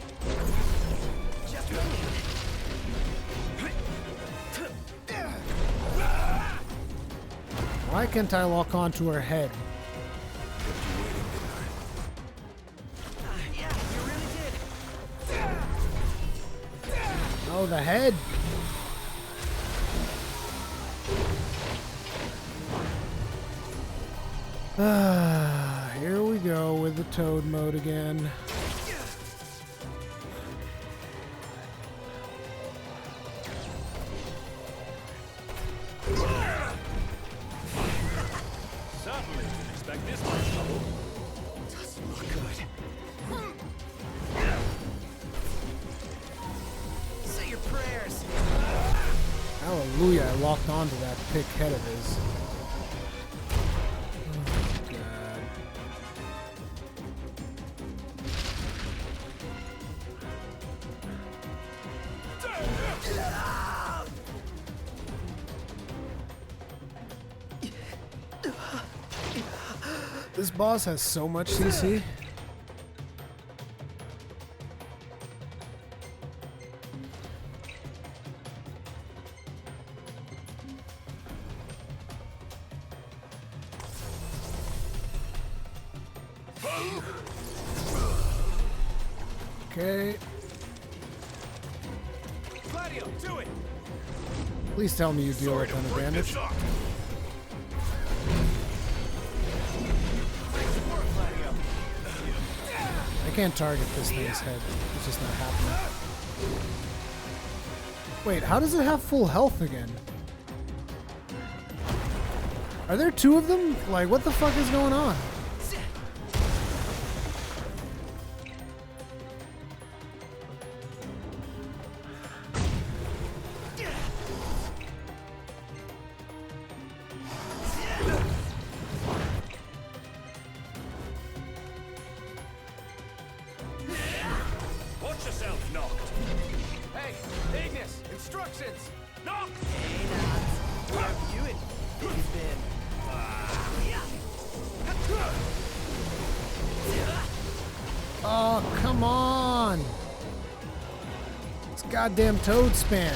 Why can't I lock onto her head? Yeah, you really did. Oh, the head! Here we go with the Toad mode again. Certainly didn't expect this much trouble. Doesn't look good. Say your prayers. Hallelujah, I locked onto that thick head of his. Oh, God. This boss has so much CC. Okay. Gladio, do it. Please tell me you deal a ton of damage. I can't target this thing's head. It's just not happening. Wait, how does it have full health again? Are there two of them? Like, what the fuck is going on? Watch yourself, Noct. Hey, Ignis, instructions. Noct. Hey, Noct. Where have you been? Oh, come on! It's goddamn toad spam.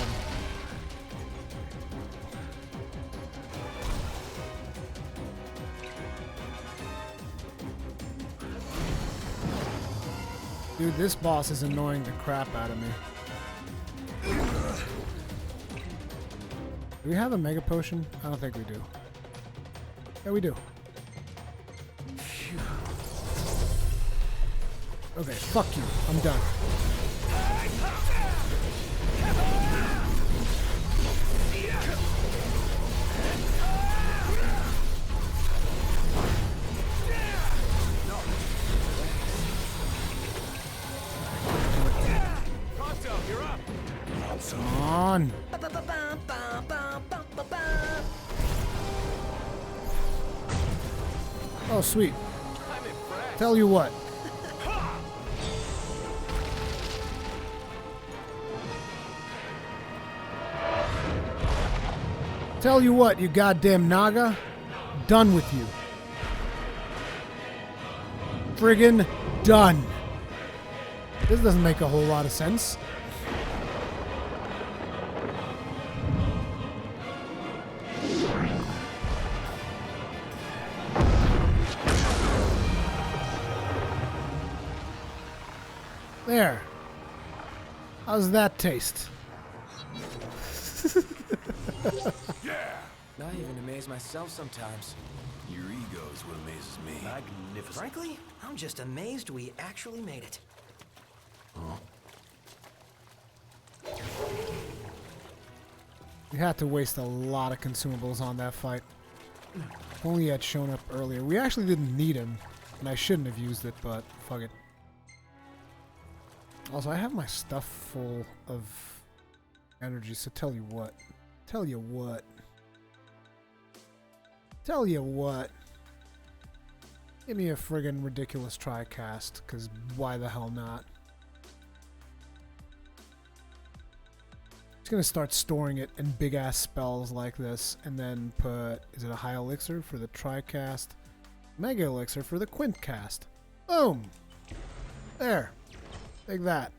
Dude, this boss is annoying the crap out of me. Do we have a mega potion? I don't think we do. Yeah, we do. Phew. Okay, fuck you. I'm done. Prompto, you're up. Come on. Oh, sweet. Tell you what. Tell you what, you goddamn Naga. Done with you. Friggin' done. This doesn't make a whole lot of sense. There. How's that taste? I even amaze myself sometimes. Your ego's what amazes me. Magnificent. Frankly, I'm just amazed we actually made it. We had to waste a lot of consumables on that fight. If only he had shown up earlier. We actually didn't need him, and I shouldn't have used it, but fuck it. Also, I have my stuff full of energy, so tell you what. Tell you what. Tell you what. Give me a friggin' ridiculous tri-cast, because why the hell not? Just gonna start storing it in big-ass spells like this, and then put, is it a high elixir for the tri-cast? Mega elixir for the quint cast. Boom! There. Take that.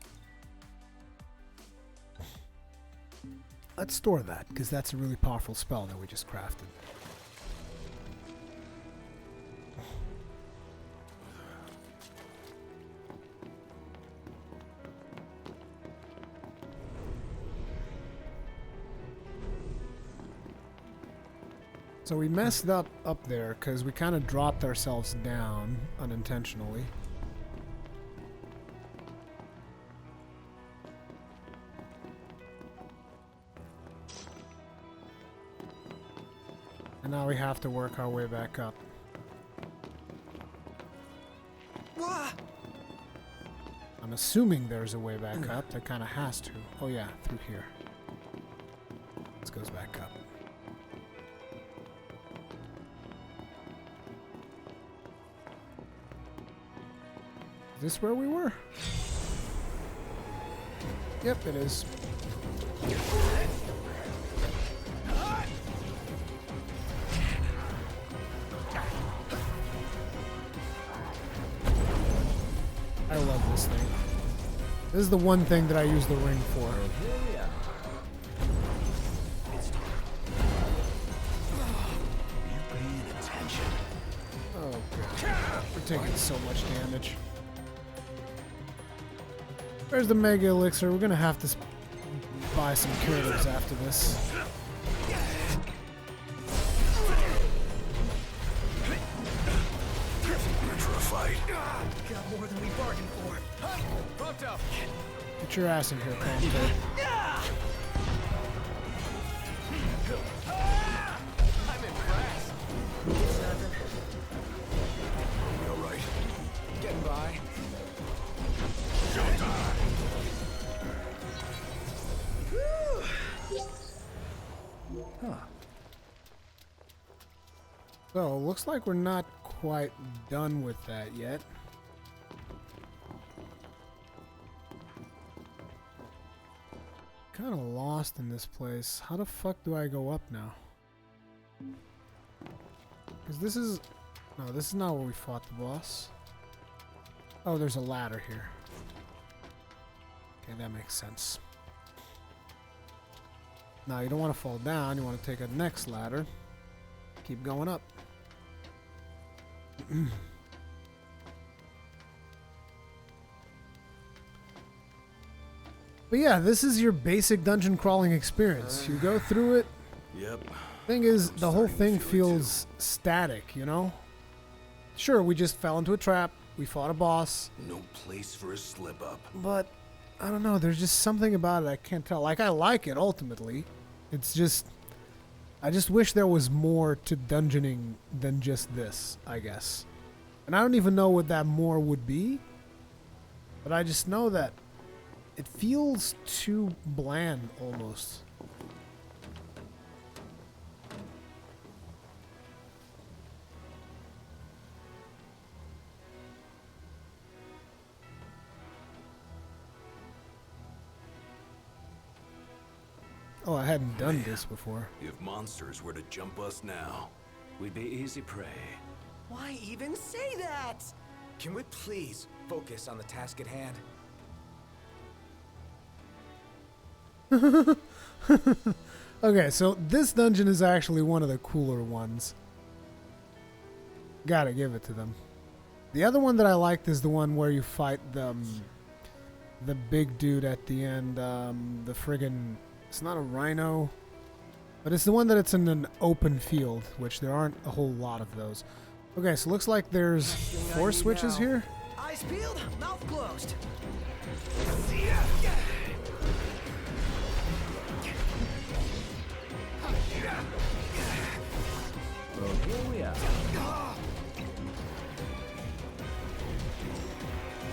Let's store that, because that's a really powerful spell that we just crafted. So we messed up there because we kind of dropped ourselves down unintentionally. And now we have to work our way back up. I'm assuming there's a way back up. That kind of has to. Oh yeah, through here. This goes back up. Is this where we were? Yep, it is. I love this thing. This is the one thing that I use the ring for. Oh god. We're taking so much damage. Where's the mega elixir? We're gonna have to buy some curatives after this. Got more than we bargained for. Prompto. Get your ass in here, Prompto. I'm impressed. looks like we're not quite done with that yet. Kind of lost in this place. How the fuck do I go up now? Because this is... No, this is not where we fought the boss. Oh, there's a ladder here. Okay, that makes sense. Now, you don't want to fall down. You want to take a next ladder. Keep going up. But yeah, this is your basic dungeon crawling experience. You go through it. Yep. Thing is, the whole thing feels static, you know? Sure, we just fell into a trap. We fought a boss. No place for a slip-up. But, I don't know, there's just something about it I can't tell. Like, I like it, ultimately. It's just... I just wish there was more to dungeoning than just this, I guess. And I don't even know what that more would be. But I just know that it feels too bland, almost. Oh, I hadn't done this before. If monsters were to jump us now, we'd be easy prey. Why even say that? Can we please focus on the task at hand? Okay, so this dungeon is actually one of the cooler ones. Gotta give it to them. The other one that I liked is the one where you fight the big dude at the end, the friggin'... It's not a rhino, but it's the one that it's in an open field, which there aren't a whole lot of those. Okay, so looks like there's 4 switches here. Eyes peeled, mouth closed. Well, here we are.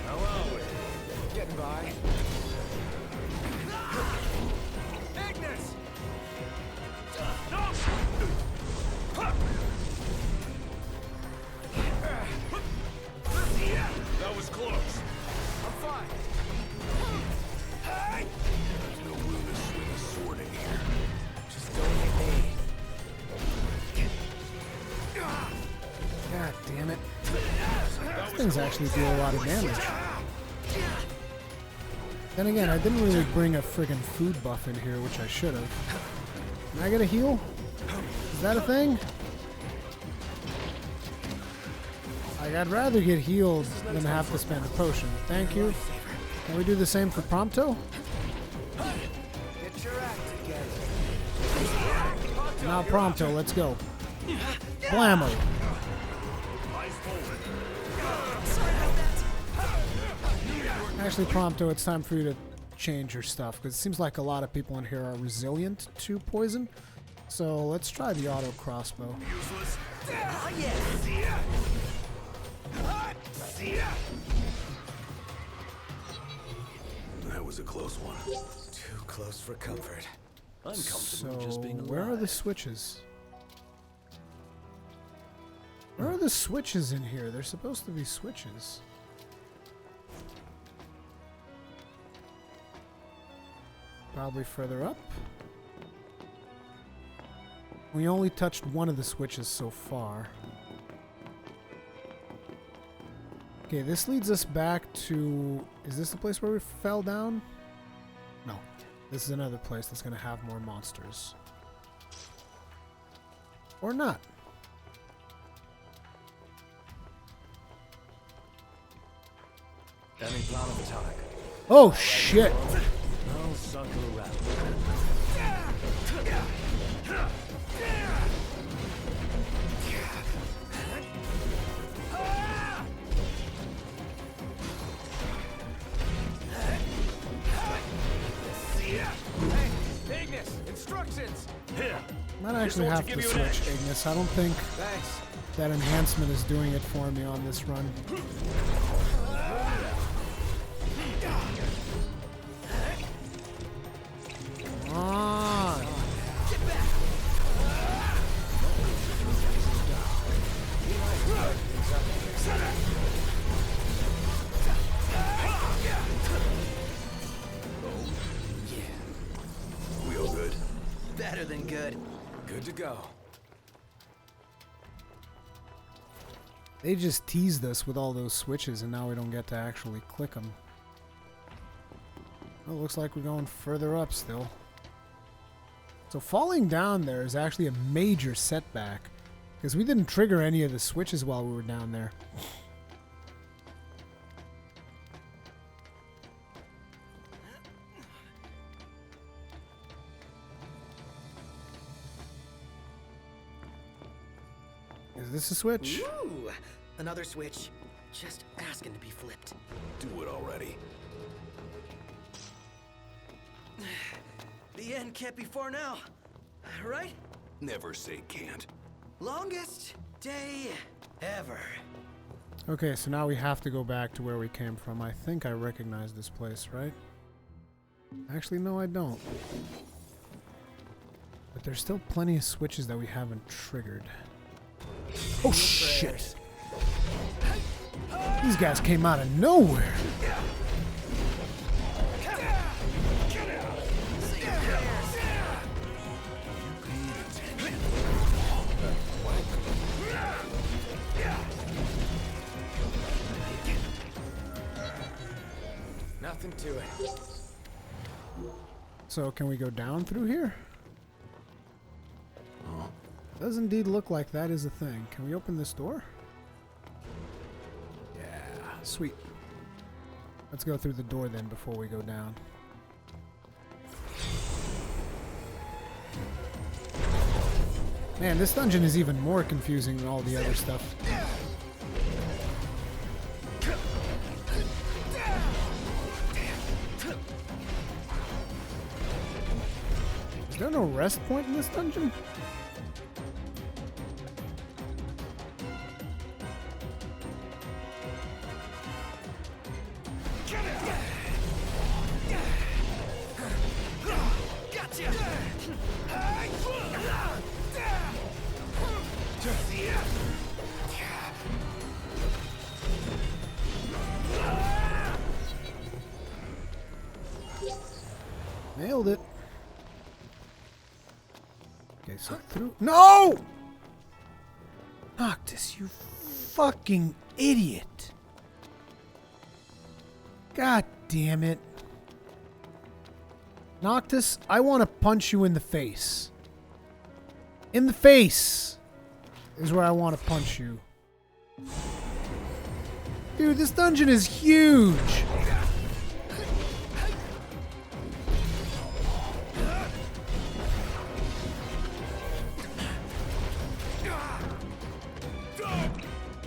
How are we? Getting by. Ignis! That was close. I'm fine. there's no room to swing a sword in here. Just don't hit me. God damn it. These things actually do a lot of damage. Then again, I didn't really bring a friggin' food buff in here, which I should have. Can I get a heal? Is that a thing? Like, I'd rather get healed than have to spend a potion. Thank you. Can we do the same for Prompto? Get your act together. Now Prompto, let's go. Blammo. Actually, Prompto, it's time for you to change your stuff, because it seems like a lot of people in here are resilient to poison. So let's try the auto crossbow. That was a close one. Too close for comfort. I'm comfortable So just being alive. where are the switches? Where are the switches in here? There's supposed to be switches. Probably further up. We only touched one of the switches so far. Okay, this leads us back to... Is this the place where we fell down? No. This is another place that's going to have more monsters. Or not. Any plan of attack? Oh, shit! I'll circle around. Hey, Ignis, instructions. Here. Might actually have to switch Ignis. I don't think Thanks. that enhancement is doing it for me on this run. Come on. better than good. Good to go. They just teased us with all those switches, and now we don't get to actually click them. Well, it looks like we're going further up still. So falling down there is actually a major setback, because we didn't trigger any of the switches while we were down there. Is this a switch? Ooh, another switch. Just asking to be flipped. Do it already. The end can't be far now, right? Never say can't. Longest day ever. Okay, so now we have to go back to where we came from. I think I recognize this place, right? Actually, no, I don't. But there's still plenty of switches that we haven't triggered. Oh, shit! These guys came out of nowhere! Nothing to it. So, can we go down through here? Does indeed look like that is a thing. Can we open this door? Yeah, sweet. Let's go through the door then before we go down. Man, this dungeon is even more confusing than all the other stuff. Is there no rest point in this dungeon? Nailed it. Okay, so through. No! Noctis, you fucking idiot. God damn it. Noctis, I want to punch you in the face. In the face is where I want to punch you. Dude, this dungeon is huge.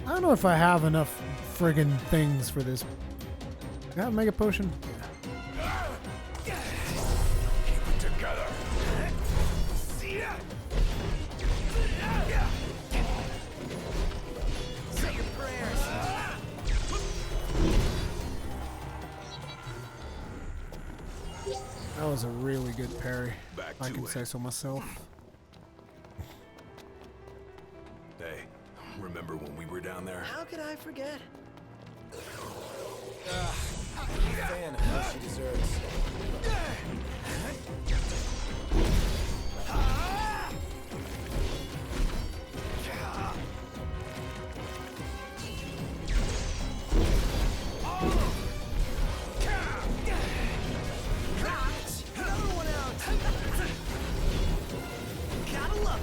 I don't know if I have enough friggin' things for this. You have a mega potion? Keep it together. Say your prayers. That was a really good parry. Back if I to can it. say so myself. Hey, remember when we were down there? How could I forget? Fan how she deserves. Another one out. Gotta love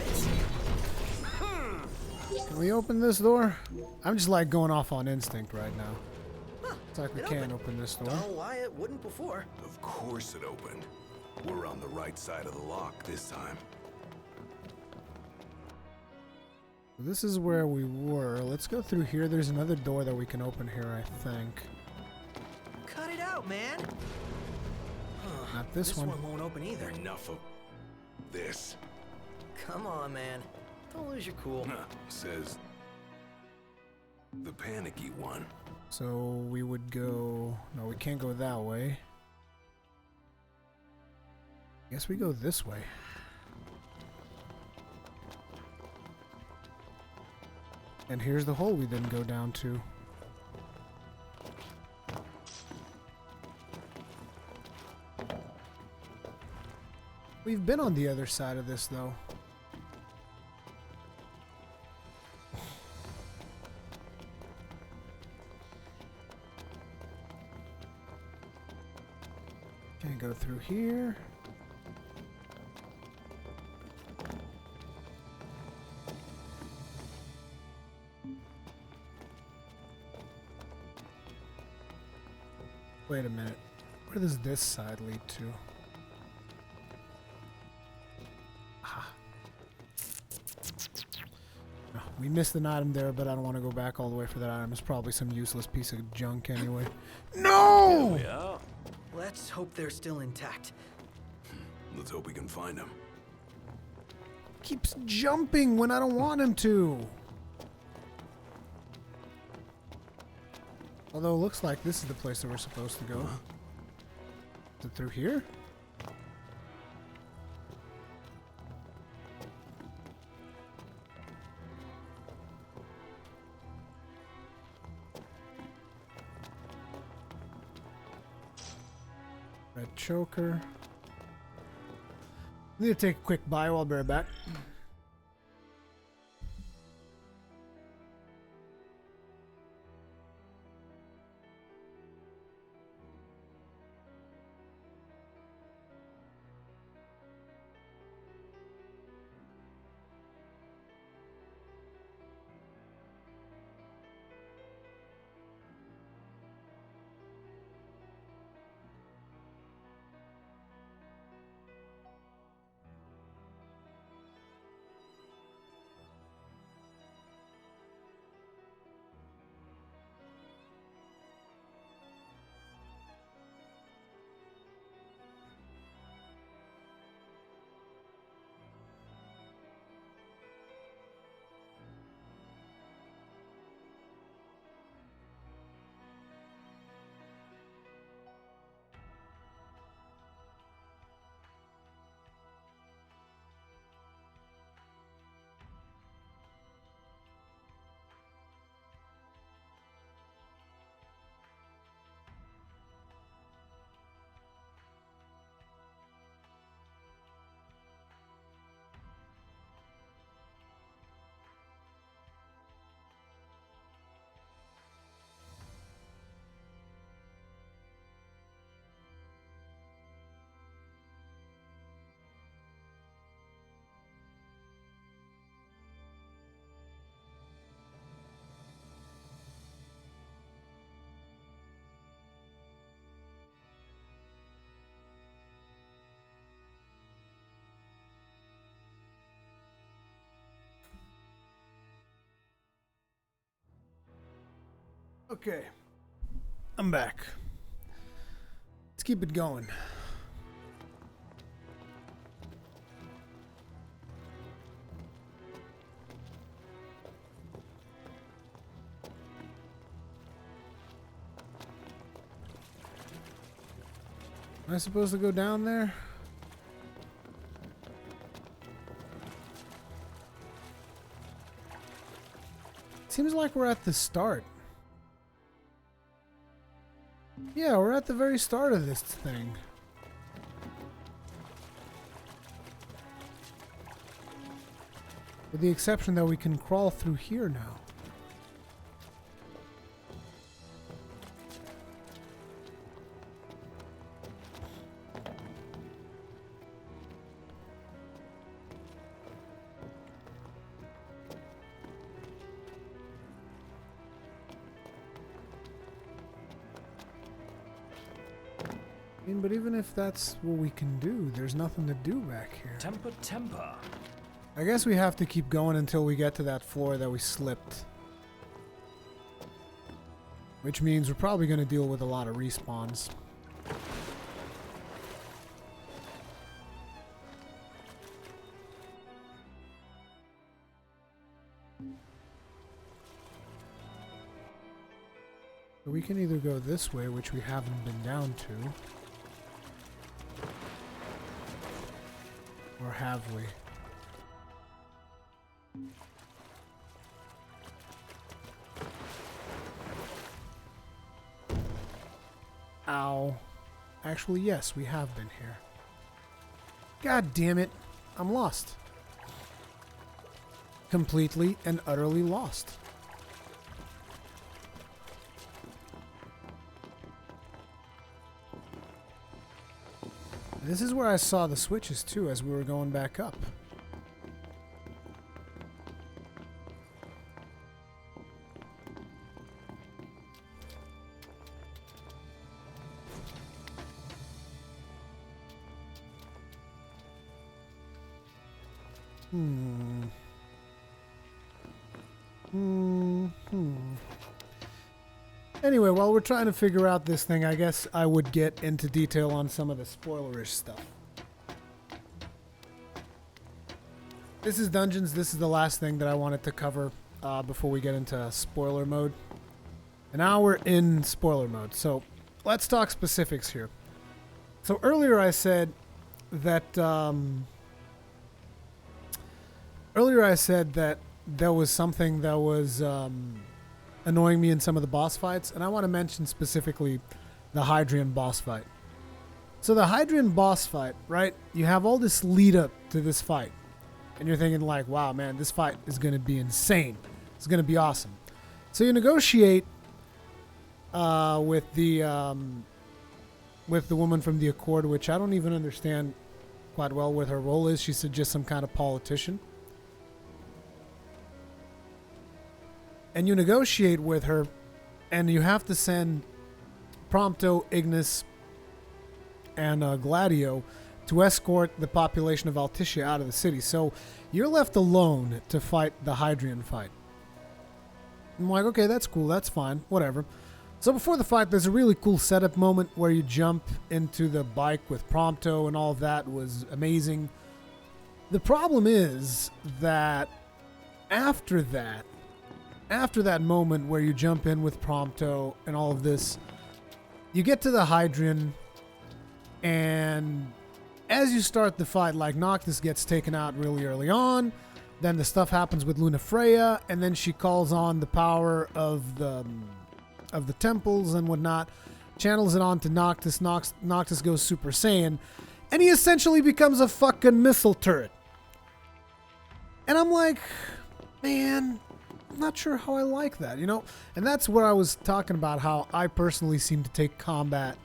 it. Can we open this door? I'm just like going off on instinct right now. It's like we It can't opened. open this door. Don't know why it wouldn't before. Of course it opened. We're on the right side of the lock this time. This is where we were. Let's go through here. There's another door that we can open here, I think. Cut it out, man. Not this one. won't open either. Enough of this. Come on, man. Don't lose your cool. Says the panicky one. So we would go... No, we can't go that way. Guess we go this way. And here's the hole we didn't go down to. We've been on the other side of this, though. Can't go through here. Wait a minute. Where does this side lead to? Ah. Oh, we missed an item there, but I don't want to go back all the way for that item. It's probably some useless piece of junk anyway. No! Here we are. Let's hope they're still intact. Let's hope we can find him. Keeps jumping when I don't want him to. Although it looks like this is the place that we're supposed to go. Is it through here? Red choker. Need to take a quick bio. I'll be right back. Okay, I'm back. Let's keep it going. Am I supposed to go down there? Seems like we're at the start. Yeah, we're at the very start of this thing. With the exception that we can crawl through here now. But even if that's what we can do, there's nothing to do back here. Temper. I guess we have to keep going until we get to that floor that we slipped. Which means we're probably going to deal with a lot of respawns. So we can either go this way, which we haven't been down to. Or have we? Ow. Actually, yes, we have been here. God damn it. I'm lost. Completely and utterly lost. This is where I saw the switches too as we were going back up. Anyway, while we're trying to figure out this thing, I guess I would get into detail on some of the spoilerish stuff. This is Dungeons. This is the last thing that I wanted to cover before we get into spoiler mode. And now we're in spoiler mode. So let's talk specifics here. So earlier I said that there was something that was annoying me in some of the boss fights, and I want to mention specifically the Hydrian boss fight. So the Hydrian boss fight, right? You have all this lead up to this fight, and you're thinking like, wow, man, this fight is going to be insane. It's going to be awesome. So you negotiate with the woman from the Accord, which I don't even understand quite well what her role is. She's just some kind of politician. And you negotiate with her, and you have to send Prompto, Ignis, and Gladio to escort the population of Altitia out of the city. So you're left alone to fight the Hydrian fight. I'm like, okay, that's cool, that's fine, whatever. So before the fight, there's a really cool setup moment where you jump into the bike with Prompto, and all of that was amazing. The problem is that after that moment where you jump in with Prompto and all of this, you get to the Hydrian, and as you start the fight, like, Noctis gets taken out really early on, then the stuff happens with Lunafreya, and then she calls on the power of the temples and whatnot, channels it on to Noctis. Noctis goes Super Saiyan, and he essentially becomes a fucking missile turret. And I'm like, man, I'm not sure how I like that, you know? And that's where I was talking about how I personally seem to take combat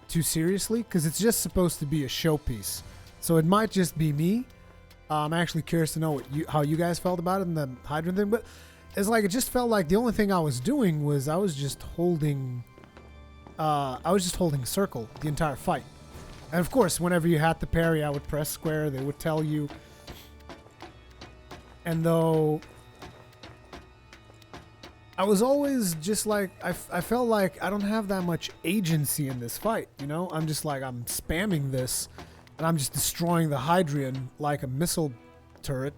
too seriously, because it's just supposed to be a showpiece. So it might just be me. I'm actually curious to know how you guys felt about it in the Hydrian thing, but it's like, it just felt like the only thing I was doing was I was just holding circle the entire fight. And of course, whenever you had to parry, I would press square. They would tell you. And though I was always just like, I felt like I don't have that much agency in this fight, you know? I'm just like, I'm spamming this, and I'm just destroying the Hydrian like a missile turret,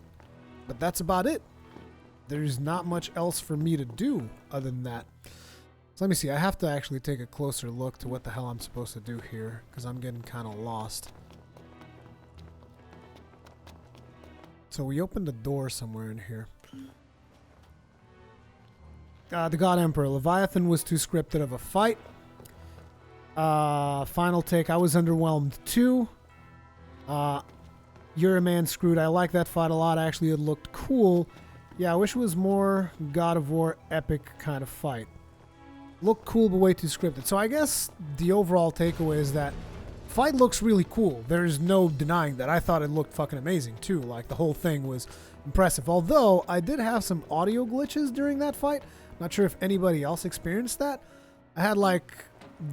but that's about it. There's not much else for me to do other than that. So let me see, I have to actually take a closer look to what the hell I'm supposed to do here, because I'm getting kind of lost. So we opened a door somewhere in here. The God Emperor. Leviathan was too scripted of a fight. Final take. I was underwhelmed too. You're a man screwed. I like that fight a lot. Actually, it looked cool. Yeah, I wish it was more God of War epic kind of fight. Looked cool, but way too scripted. So I guess the overall takeaway is that fight looks really cool. There's no denying that. I thought it looked fucking amazing too. Like, the whole thing was impressive. Although I did have some audio glitches during that fight. Not sure if anybody else experienced that. I had like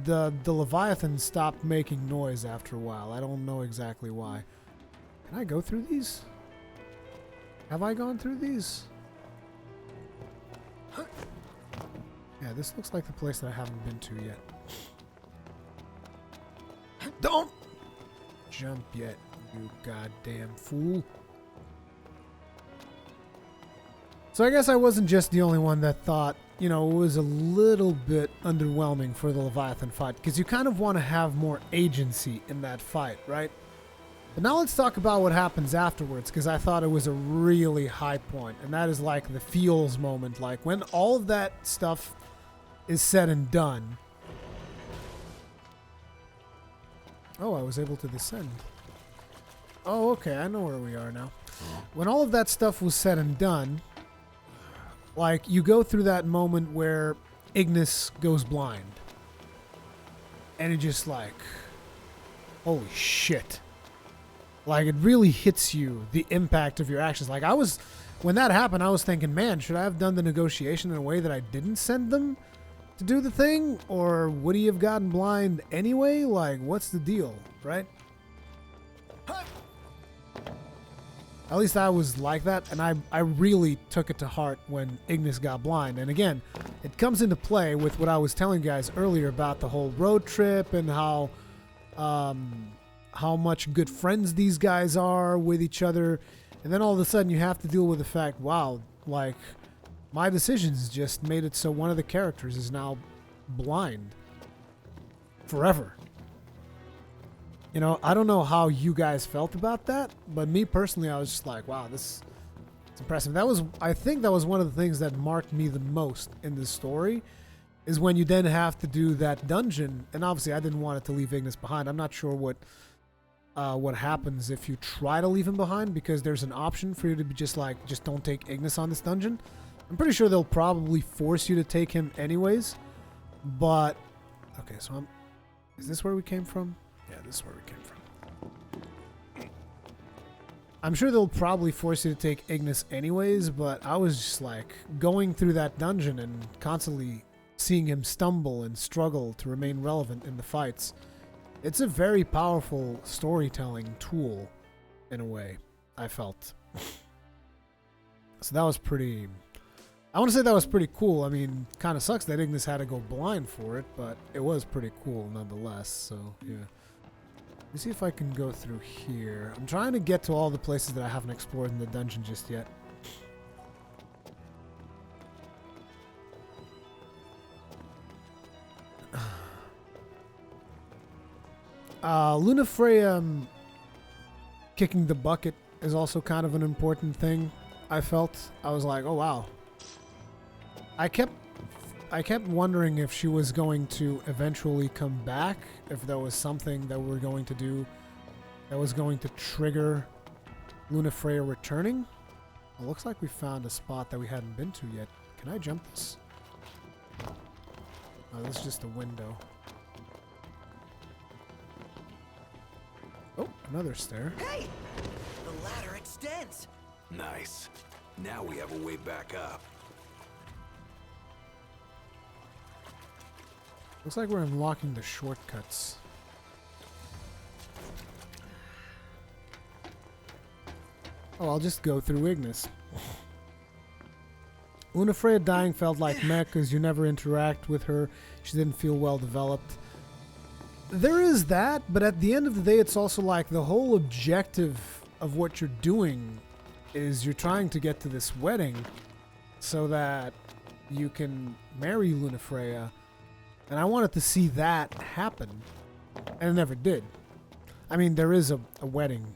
the Leviathan stopped making noise after a while. I don't know exactly why. Can I go through these? Have I gone through these? Yeah, this looks like the place that I haven't been to yet. Don't jump yet, you goddamn fool. So I guess I wasn't just the only one that thought, you know, it was a little bit underwhelming for the Leviathan fight, because you kind of want to have more agency in that fight, right? But now let's talk about what happens afterwards, because I thought it was a really high point, and that is like the feels moment. Like, when all of that stuff is said and done, Oh, I was able to descend. Oh, okay, I know where we are now. When all of that stuff was said and done, like, you go through that moment where Ignis goes blind. And it just like, holy shit. Like, it really hits you, the impact of your actions. Like, when that happened, I was thinking, man, should I have done the negotiation in a way that I didn't send them to do the thing? Or would he have gotten blind anyway? Like, what's the deal, right? At least I was like that, and I really took it to heart when Ignis got blind. And again, it comes into play with what I was telling you guys earlier about the whole road trip and how much good friends these guys are with each other. And then all of a sudden you have to deal with the fact, wow, like, my decisions just made it so one of the characters is now blind forever. You know, I don't know how you guys felt about that, but me personally, I was just like, wow, it's impressive. I think that was one of the things that marked me the most in this story, is when you then have to do that dungeon. And obviously I didn't want it to leave Ignis behind. I'm not sure what happens if you try to leave him behind, because there's an option for you to be just don't take Ignis on this dungeon. I'm pretty sure they'll probably force you to take him anyways. But okay, so is this where we came from? Yeah, this is where we came from. I'm sure they'll probably force you to take Ignis anyways, but I was just like going through that dungeon and constantly seeing him stumble and struggle to remain relevant in the fights. It's a very powerful storytelling tool in a way, I felt. So that was pretty... I want to say that was pretty cool. I mean, kind of sucks that Ignis had to go blind for it, but it was pretty cool nonetheless, so yeah. Let me see if I can go through here. I'm trying to get to all the places that I haven't explored in the dungeon just yet. Lunafreya kicking the bucket is also kind of an important thing, I felt. I was like, oh wow. I kept wondering if she was going to eventually come back, if there was something that we're going to do that was going to trigger Lunafreya returning. It looks like we found a spot that we hadn't been to yet. Can I jump this? Oh, this is just a window. Oh, another stair. Hey! The ladder extends! Nice. Now we have a way back up. Looks like we're unlocking the shortcuts. Oh, I'll just go through Ignis. Lunafreya dying felt like meh because you never interact with her. She didn't feel well developed. There is that, but at the end of the day, it's also like the whole objective of what you're doing is you're trying to get to this wedding so that you can marry Lunafreya. And I wanted to see that happen, and it never did. I mean, there is a wedding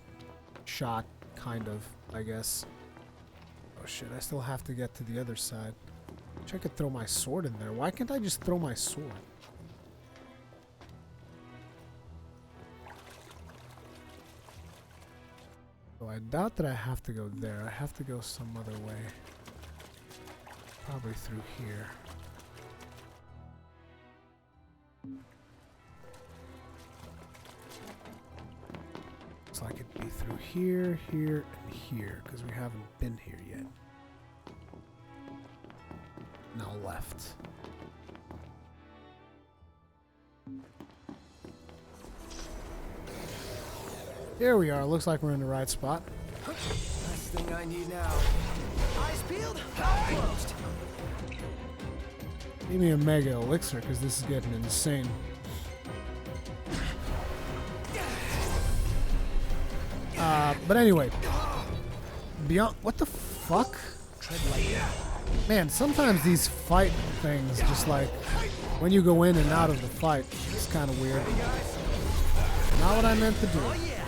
shot, kind of, I guess. Oh shit, I still have to get to the other side. Wish I could throw my sword in there. Why can't I just throw my sword? So I doubt that I have to go there. I have to go some other way. Probably through here. Looks like it'd be through here, here, and here, because we haven't been here yet. Now left. Here we are. Looks like we're in the right spot. Last thing I need now. Eyes peeled, mouth closed. Give me a mega elixir, because this is getting insane. But anyway, beyond what the fuck? Man, sometimes these fight things, just like when you go in and out of the fight, it's kind of weird. Not what I meant to do. Oh yeah!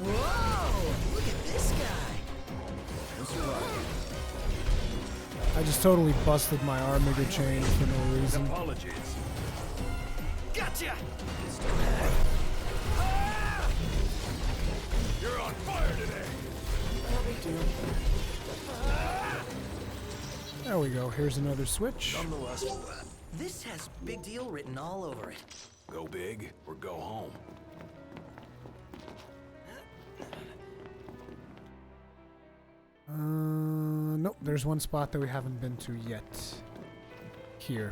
Whoa! Look at this guy. I just totally busted my Armiger chain for no reason. Apologies. Got Gotcha! You're on fire today. No big deal. There we go. Here's another switch. Nonetheless, This has big deal written all over it. go big or go home. Nope. There's one spot that we haven't been to yet. Here.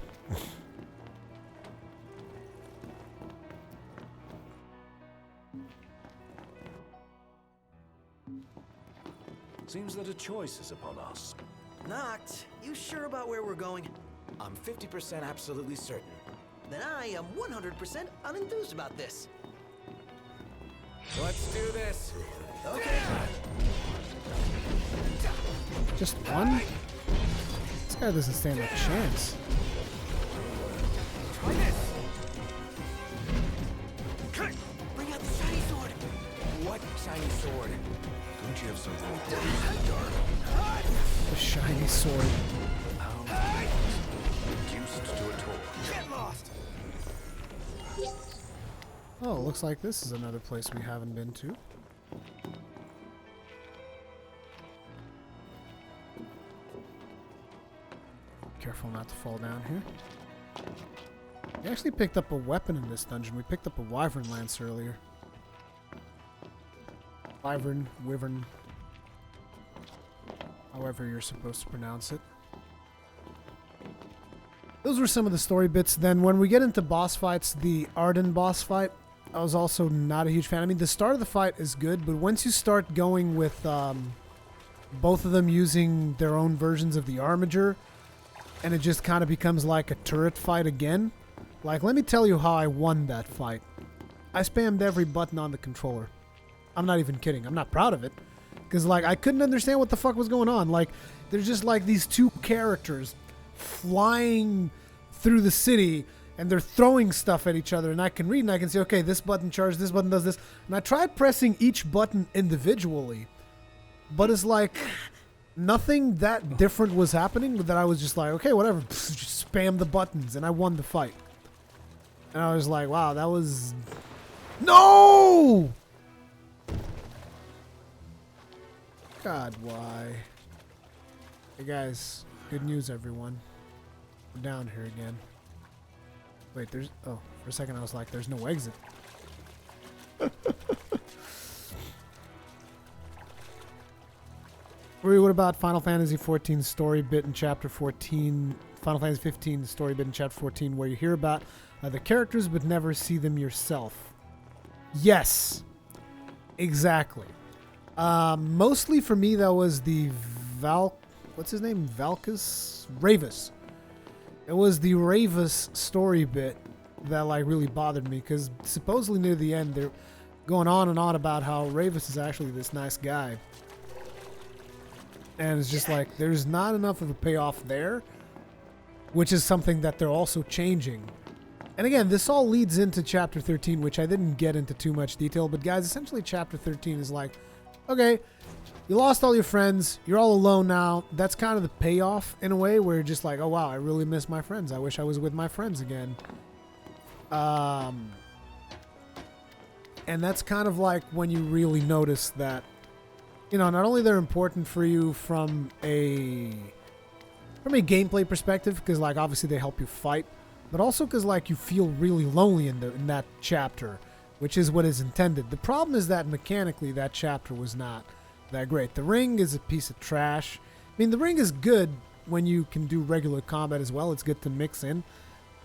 Seems that a choice is upon us. Noct, you sure about where we're going? I'm 50% absolutely certain. Then I am 100% unenthused about this. Let's do this. Okay. Just one? This guy doesn't stand a chance. Try this. Bring out the shiny sword. What shiny sword? Don't you have something to do in the dark? The shiny sword. Reduced to a toy. Get lost. Oh, looks like this is another place we haven't been to. Careful not to fall down here. We actually picked up a weapon in this dungeon. We picked up a wyvern lance earlier. Wyvern, however you're supposed to pronounce it. Those were some of the story bits. Then when we get into boss fights, the Arden boss fight, I was also not a huge fan. I mean, the start of the fight is good, but once you start going with both of them using their own versions of the armature, and it just kind of becomes like a turret fight again. Like, let me tell you how I won that fight. I spammed every button on the controller. I'm not even kidding. I'm not proud of it. Because, like, I couldn't understand what the fuck was going on. Like, there's just, like, these two characters flying through the city, and they're throwing stuff at each other, and I can read, and I can say, okay, this button charges, this button does this. And I tried pressing each button individually, but it's like nothing that different was happening, that I was just like, okay, whatever, just spam the buttons, and I won the fight. And I was like, wow, that was... No! God, why? Hey guys, good news everyone. We're down here again. Wait, there's... Oh, for a second I was like, there's no exit. What about Final Fantasy XIV story bit in Chapter 14? Final Fantasy 15 story bit in Chapter 14 where you hear about the characters but never see them yourself. Yes. Exactly. Mostly for me that was the what's his name? Ravus. It was the Ravus story bit that like really bothered me because supposedly near the end they're going on and on about how Ravus is actually this nice guy. And it's just like, there's not enough of a payoff there, which is something that they're also changing. And again, this all leads into Chapter 13, which I didn't get into too much detail. But guys, essentially Chapter 13 is like, okay, you lost all your friends. You're all alone now. That's kind of the payoff in a way where you're just like, oh, wow, I really miss my friends. I wish I was with my friends again. And that's kind of like when you really notice that, you know, not only they're important for you from a gameplay perspective, because like obviously they help you fight, but also because like you feel really lonely in that chapter, which is what is intended. The problem is that mechanically that chapter was not that great. The ring is a piece of trash. I mean, the ring is good when you can do regular combat as well. It's good to mix in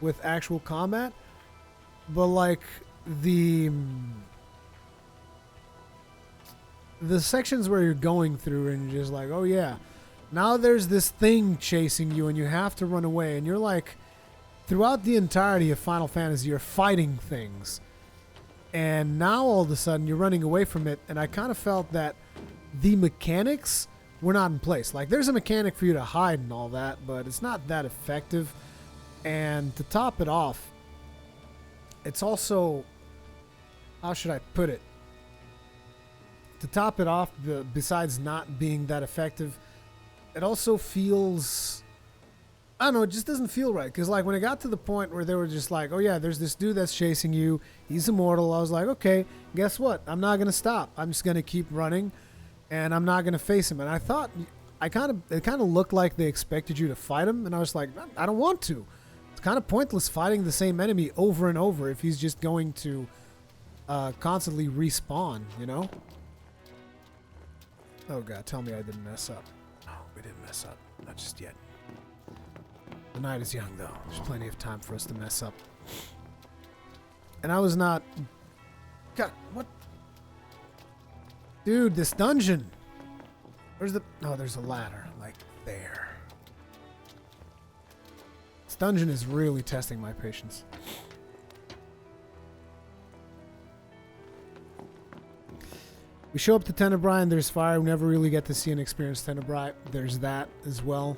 with actual combat, but like the sections where you're going through and you're just like, oh yeah, now there's this thing chasing you and you have to run away, and you're like, throughout the entirety of Final Fantasy you're fighting things, and now all of a sudden you're running away from it. And I kind of felt that the mechanics were not in place. Like, there's a mechanic for you to hide and all that, but it's not that effective. And to top it off, it's also, how should I put it? To top it off, besides not being that effective, it also feels I don't know, it just doesn't feel right. Because, like, when it got to the point where they were just like, oh, yeah, there's this dude that's chasing you. He's immortal. I was like, okay, guess what? I'm not going to stop. I'm just going to keep running, and I'm not going to face him. And I thought, it kind of looked like they expected you to fight him. And I was like, I don't want to. It's kind of pointless fighting the same enemy over and over if he's just going to constantly respawn, you know? Oh, God, tell me I didn't mess up. No, we didn't mess up. Not just yet. The night is young, though. There's plenty of time for us to mess up. And I was not... God, what? Dude, this dungeon. Where's the... Oh, there's a ladder. Like, there. This dungeon is really testing my patience. We show up to Tenebrae and there's fire. We never really get to see and experience Tenebrae. There's that as well.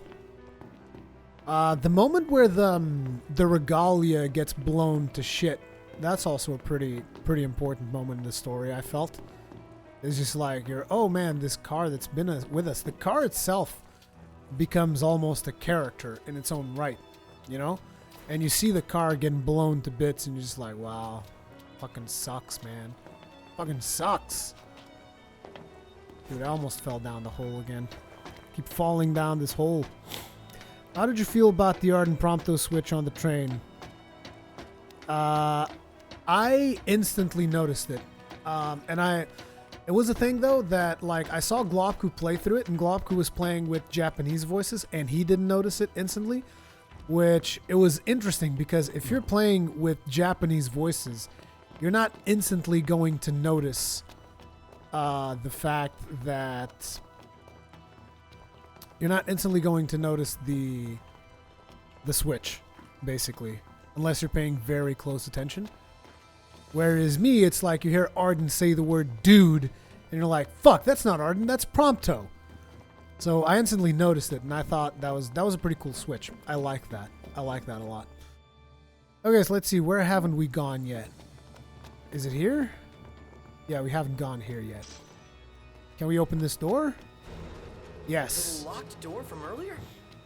The moment where the regalia gets blown to shit, that's also a pretty important moment in the story, I felt. It's just like, oh man, this car that's been with us. The car itself becomes almost a character in its own right, you know? And you see the car getting blown to bits and you're just like, wow, fucking sucks, man. Fucking sucks. Dude, I almost fell down the hole again. Keep falling down this hole. How did you feel about the Ignis Prompto switch on the train? I instantly noticed it. It was a thing though that, like, I saw Globku play through it, and Globku was playing with Japanese voices and he didn't notice it instantly, which it was interesting because if you're playing with Japanese voices, you're not instantly going to notice the fact that you're not instantly going to notice the switch, basically, unless you're paying very close attention. Whereas me, it's like you hear Arden say the word dude, and you're like, fuck, that's not Arden, that's Prompto. So I instantly noticed it, and I thought that was a pretty cool switch. I like that. I like that a lot. Okay, so let's see, where haven't we gone yet? Is it here? Yeah, we haven't gone here yet. Can we open this door? Yes. The locked door from earlier?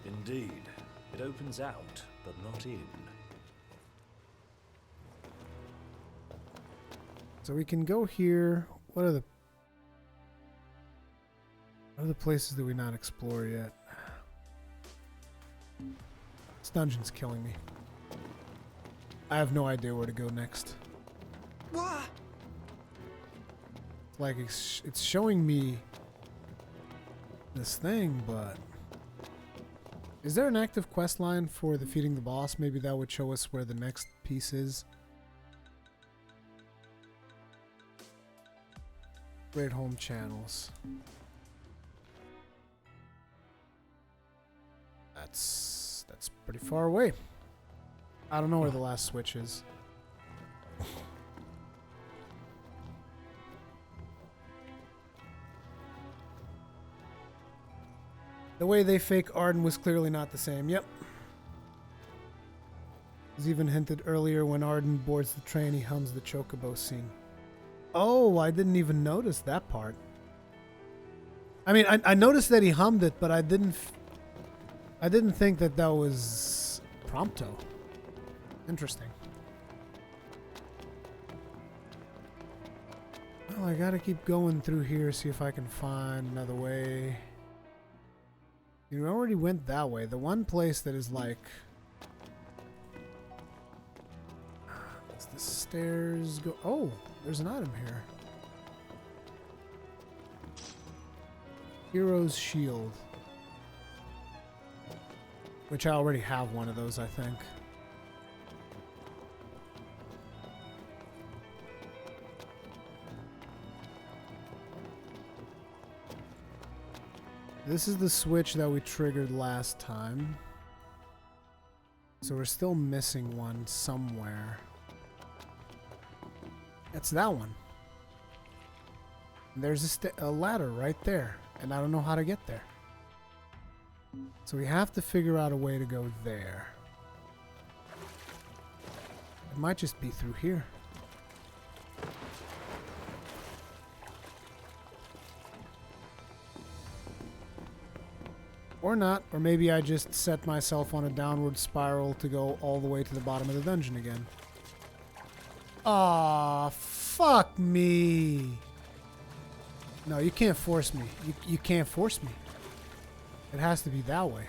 Indeed. It opens out, but not in. So we can go here. What are the places that we not explore yet? This dungeon's killing me. I have no idea where to go next. What? Like it's showing me this thing, but is there an active quest line for defeating the boss? Maybe that would show us where the next piece is. Great home channels. That's pretty far away. I don't know where the last switch is. The way they fake Arden was clearly not the same. Yep. It was even hinted earlier when Arden boards the train, he hums the Chocobo scene. Oh, I didn't even notice that part. I mean, I noticed that he hummed it, but I didn't think that was Prompto. Interesting. Well, I gotta keep going through here, see if I can find another way. You already went that way. The one place that is like... Does the stairs go... Oh, there's an item here. Hero's Shield. Which I already have one of those, I think. This is the switch that we triggered last time. So we're still missing one somewhere. It's that one. And there's a ladder right there. And I don't know how to get there. So we have to figure out a way to go there. It might just be through here. Or not, or maybe I just set myself on a downward spiral to go all the way to the bottom of the dungeon again. Aw, fuck me. No, you can't force me. You can't force me. It has to be that way.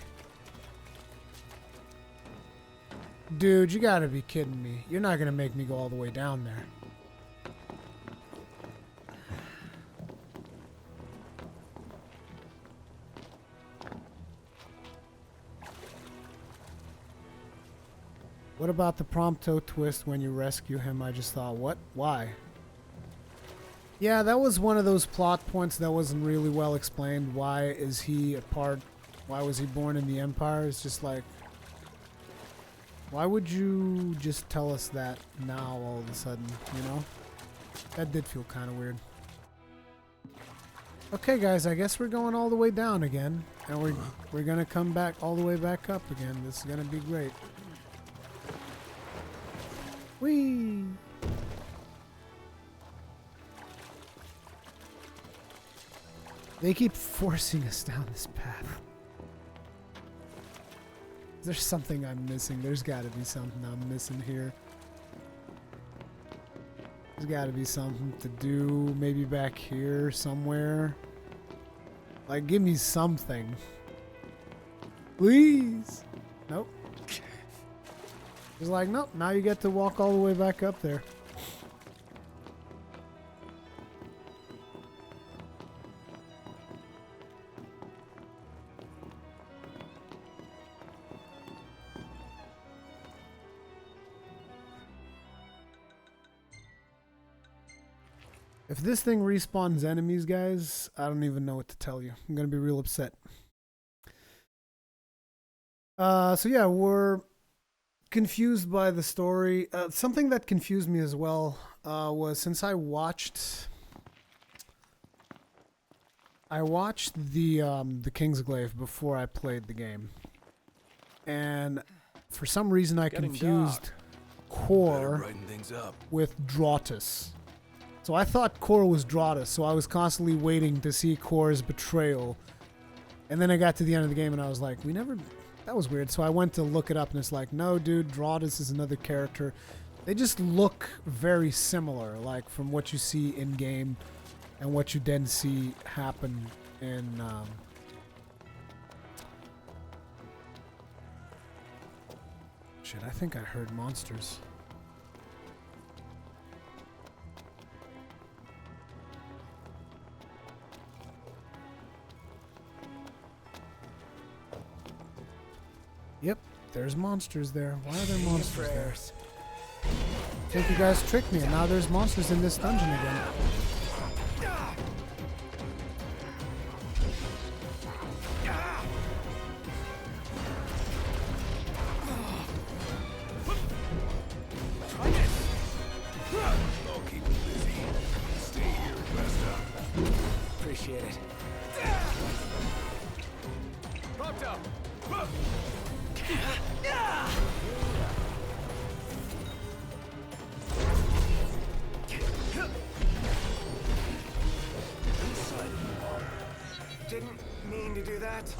Dude, you gotta be kidding me. You're not gonna make me go all the way down there. What about the Prompto twist when you rescue him? I just thought, what? Why? Yeah, that was one of those plot points that wasn't really well explained. Why is he a part? Why was he born in the Empire? It's just like, why would you just tell us that now all of a sudden, you know? That did feel kind of weird. Okay, guys, I guess we're going all the way down again. And we're going to come back all the way back up again. This is going to be great. Whee! They keep forcing us down this path. There's something I'm missing. There's got to be something I'm missing here. There's got to be something to do. Maybe back here somewhere. Like, give me something. Please. Nope. It's like, nope. Now you get to walk all the way back up there. If this thing respawns enemies, guys, I don't even know what to tell you. I'm going to be real upset. So yeah, we're confused by the story. Something that confused me as well was since I watched the Kingsglaive before I played the game. And for some reason I confused Core with Draughtus. So I thought Core was Draughtus, so I was constantly waiting to see Core's betrayal. And then I got to the end of the game and I was like, that was weird. So I went to look it up and it's like, no, dude, Draughtus is another character. They just look very similar, like from what you see in game and what you then see happen in shit, I think I heard monsters. Yep, there's monsters there. Why are there monsters there? I think you guys tricked me, and now there's monsters in this dungeon again. I'll keep him busy. Stay here and rest up. Appreciate it. Prompto! Didn't mean to do that.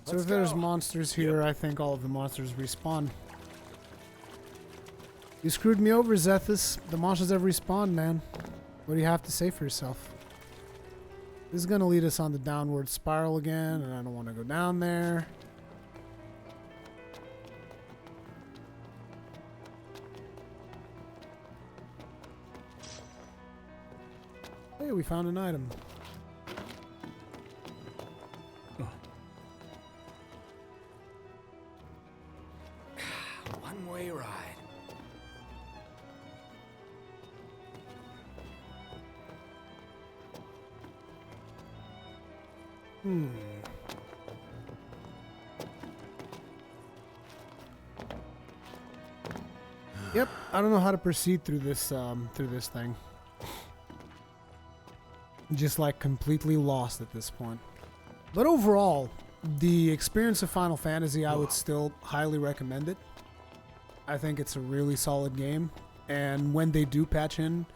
So if there's monsters here, I think all of the monsters respawn. You screwed me over, Zethus. The monsters have respawned, man. What do you have to say for yourself? This is going to lead us on the downward spiral again, and I don't want to go down there. Hey, we found an item. One-way ride. Yep, I don't know how to proceed through this thing. Just like completely lost at this point. But overall, the experience of Final Fantasy, I would still highly recommend it. I think it's a really solid game, and when they do patch in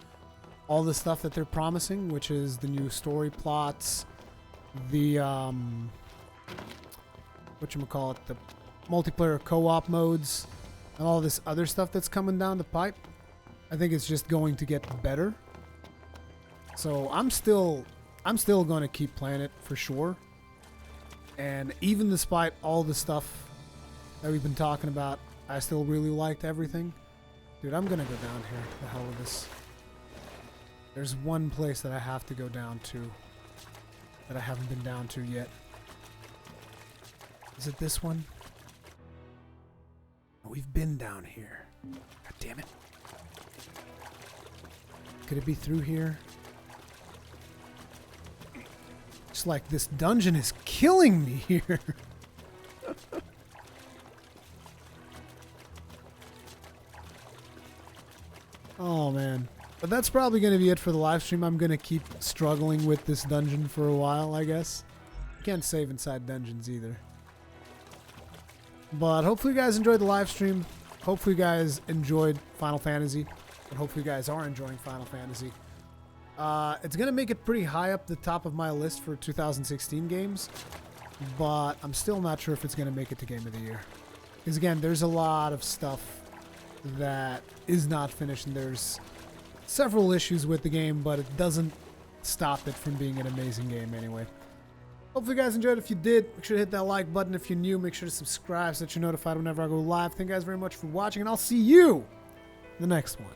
all the stuff that they're promising, which is the new story plots, the whatchamacallit, the multiplayer co-op modes and all this other stuff that's coming down the pipe. I think it's just going to get better. So I'm still going to keep playing it for sure. And even despite all the stuff that we've been talking about, I still really liked everything. Dude, I'm gonna go down here. The hell with this. There's one place that I have to go down to that I haven't been down to yet. Is it this one? We've been down here. God damn it. Could it be through here? It's like this dungeon is killing me here. Oh man. But that's probably going to be it for the live stream. I'm going to keep struggling with this dungeon for a while, I guess. Can't save inside dungeons either. But hopefully you guys enjoyed the live stream. Hopefully you guys enjoyed Final Fantasy. And hopefully you guys are enjoying Final Fantasy. It's going to make it pretty high up the top of my list for 2016 games. But I'm still not sure if it's going to make it to Game of the Year. Because again, there's a lot of stuff that is not finished. And there's several issues with the game, but it doesn't stop it from being an amazing game anyway. Hopefully you guys enjoyed. If you did, make sure to hit that like button. If you're new, make sure to subscribe so that you're notified whenever I go live. Thank you guys very much for watching, and I'll see you in the next one.